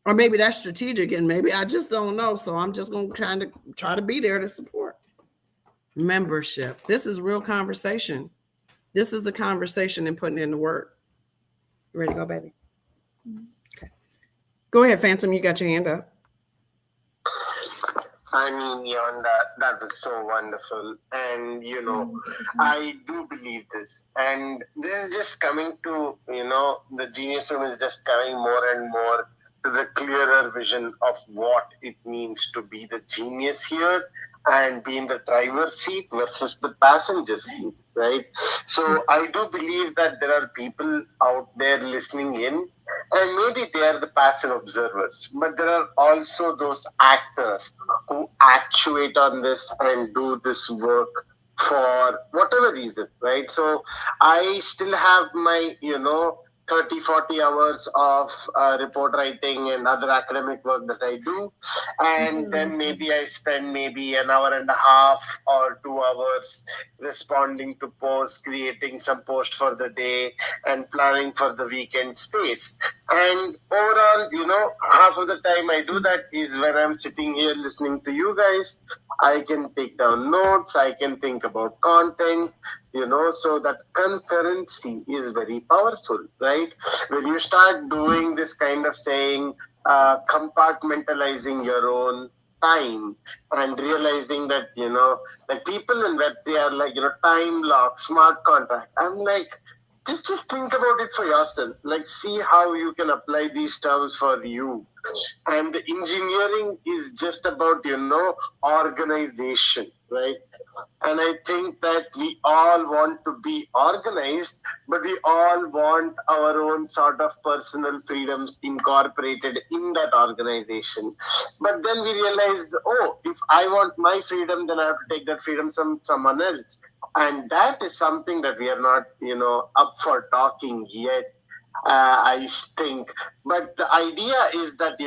Or maybe that's strategic and maybe I just don't know. So I'm just going to kind of try to be there to support. Membership. This is real conversation. This is the conversation and putting in the work. You ready to go, baby? Okay. Go ahead, Phantom. You got your hand up. I mean, Yaeunda, that was so wonderful. And, I do believe this. And this is just coming to, the Genius Room is just coming more and more to the clearer vision of what it means to be the genius here and be in the driver's seat versus the passenger seat, right? So I do believe that there are people out there listening in, and maybe they are the passive observers, but there are also those actors who actuate on this and do this work for whatever reason, right? So I still have my, 30, 40 hours of report writing and other academic work that I do. And then maybe I spend maybe an hour and a half or 2 hours responding to posts, creating some post for the day and planning for the weekend space. And overall, half of the time I do that is when I'm sitting here listening to you guys. I can take down notes. I can think about content. So that concurrency is very powerful, right? When you start doing this kind of saying, compartmentalizing your own time and realizing that, like people in Web3 are like, time lock, smart contract. I'm like, just think about it for yourself. Like, see how you can apply these terms for you. And the engineering is just about, organization, right? And I think that we all want to be organized, but we all want our own sort of personal freedoms incorporated in that organization. But then we realize, oh, if I want my freedom, then I have to take that freedom from someone else. And that is something that we are not, up for talking yet. I think. But the idea is that,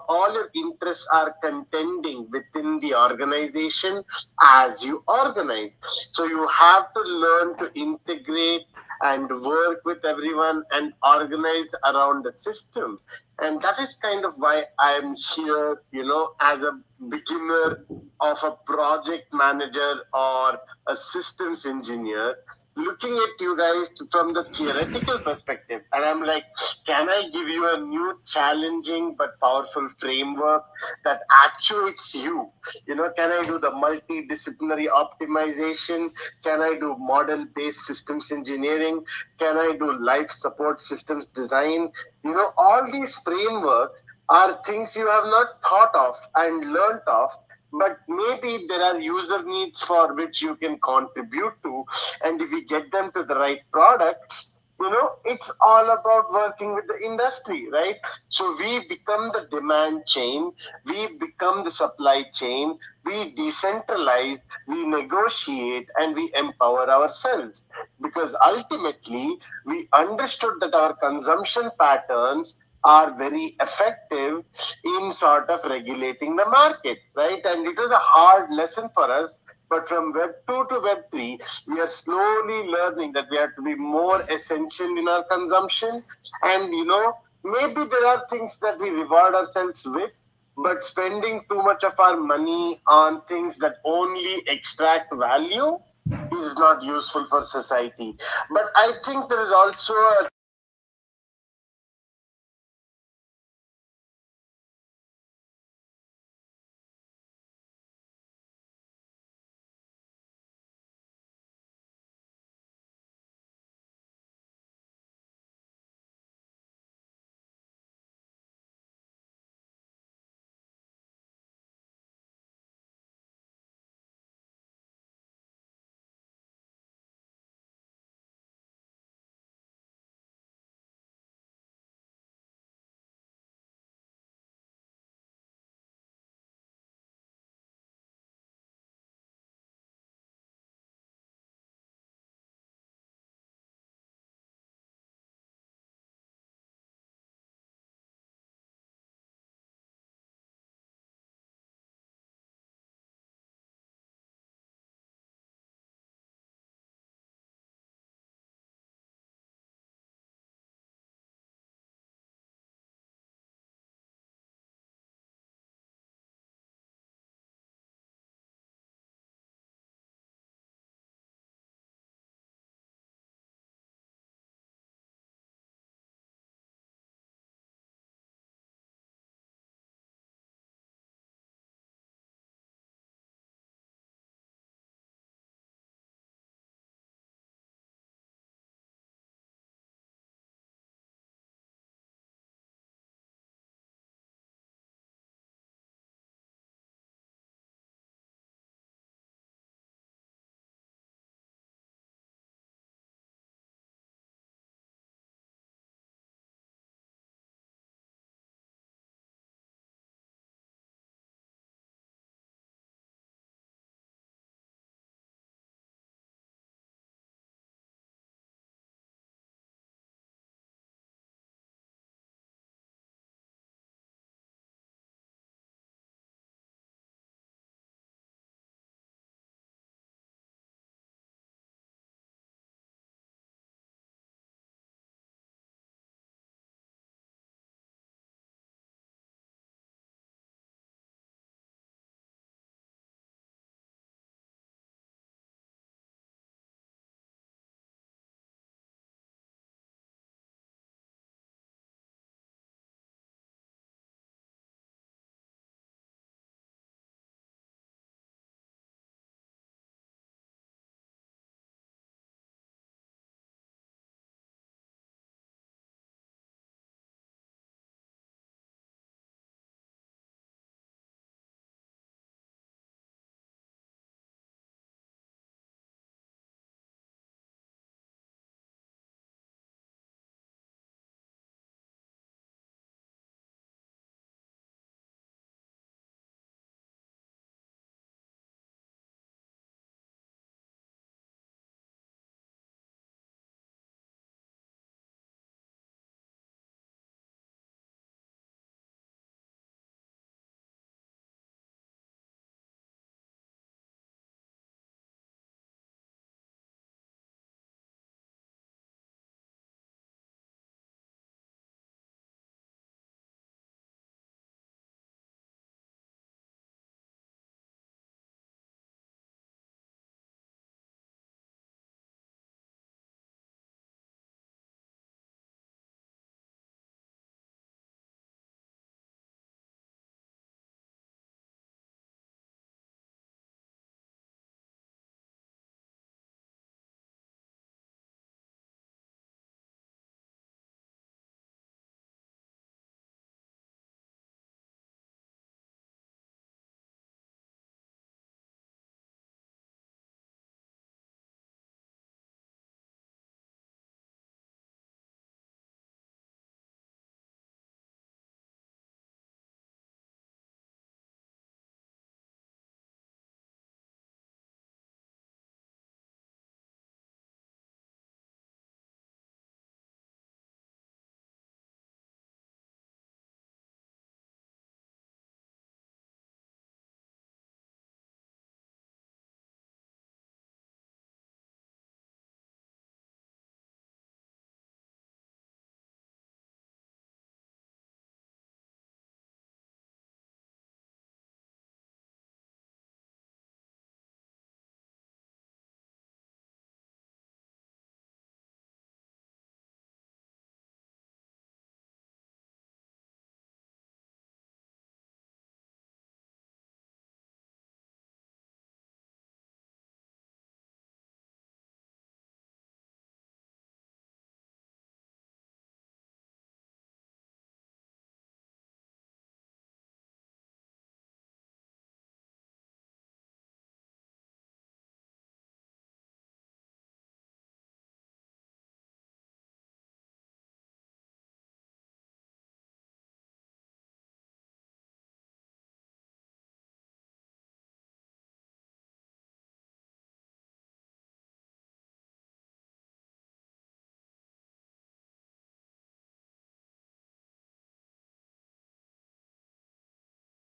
all your interests are contending within the organization as you organize. So you have to learn to integrate and work with everyone and organize around the system. And that is kind of why I'm here, as a beginner of a project manager or a systems engineer, looking at you guys from the theoretical perspective. And I'm like, can I give you a new challenging but powerful framework that actuates you? Can I do the multidisciplinary optimization? Can I do model-based systems engineering? Can I do life support systems design? All these frameworks are things you have not thought of and learnt of, but maybe there are user needs for which you can contribute to. And if we get them to the right products, it's all about working with the industry, right? So we become the demand chain, we become the supply chain, we decentralize, we negotiate, and we empower ourselves. Because ultimately, we understood that our consumption patterns are very effective in sort of regulating the market, right? And it was a hard lesson for us. But from Web 2 to Web 3, we are slowly learning that we have to be more essential in our consumption. And, maybe there are things that we reward ourselves with, but spending too much of our money on things that only extract value is not useful for society. But I think there is also a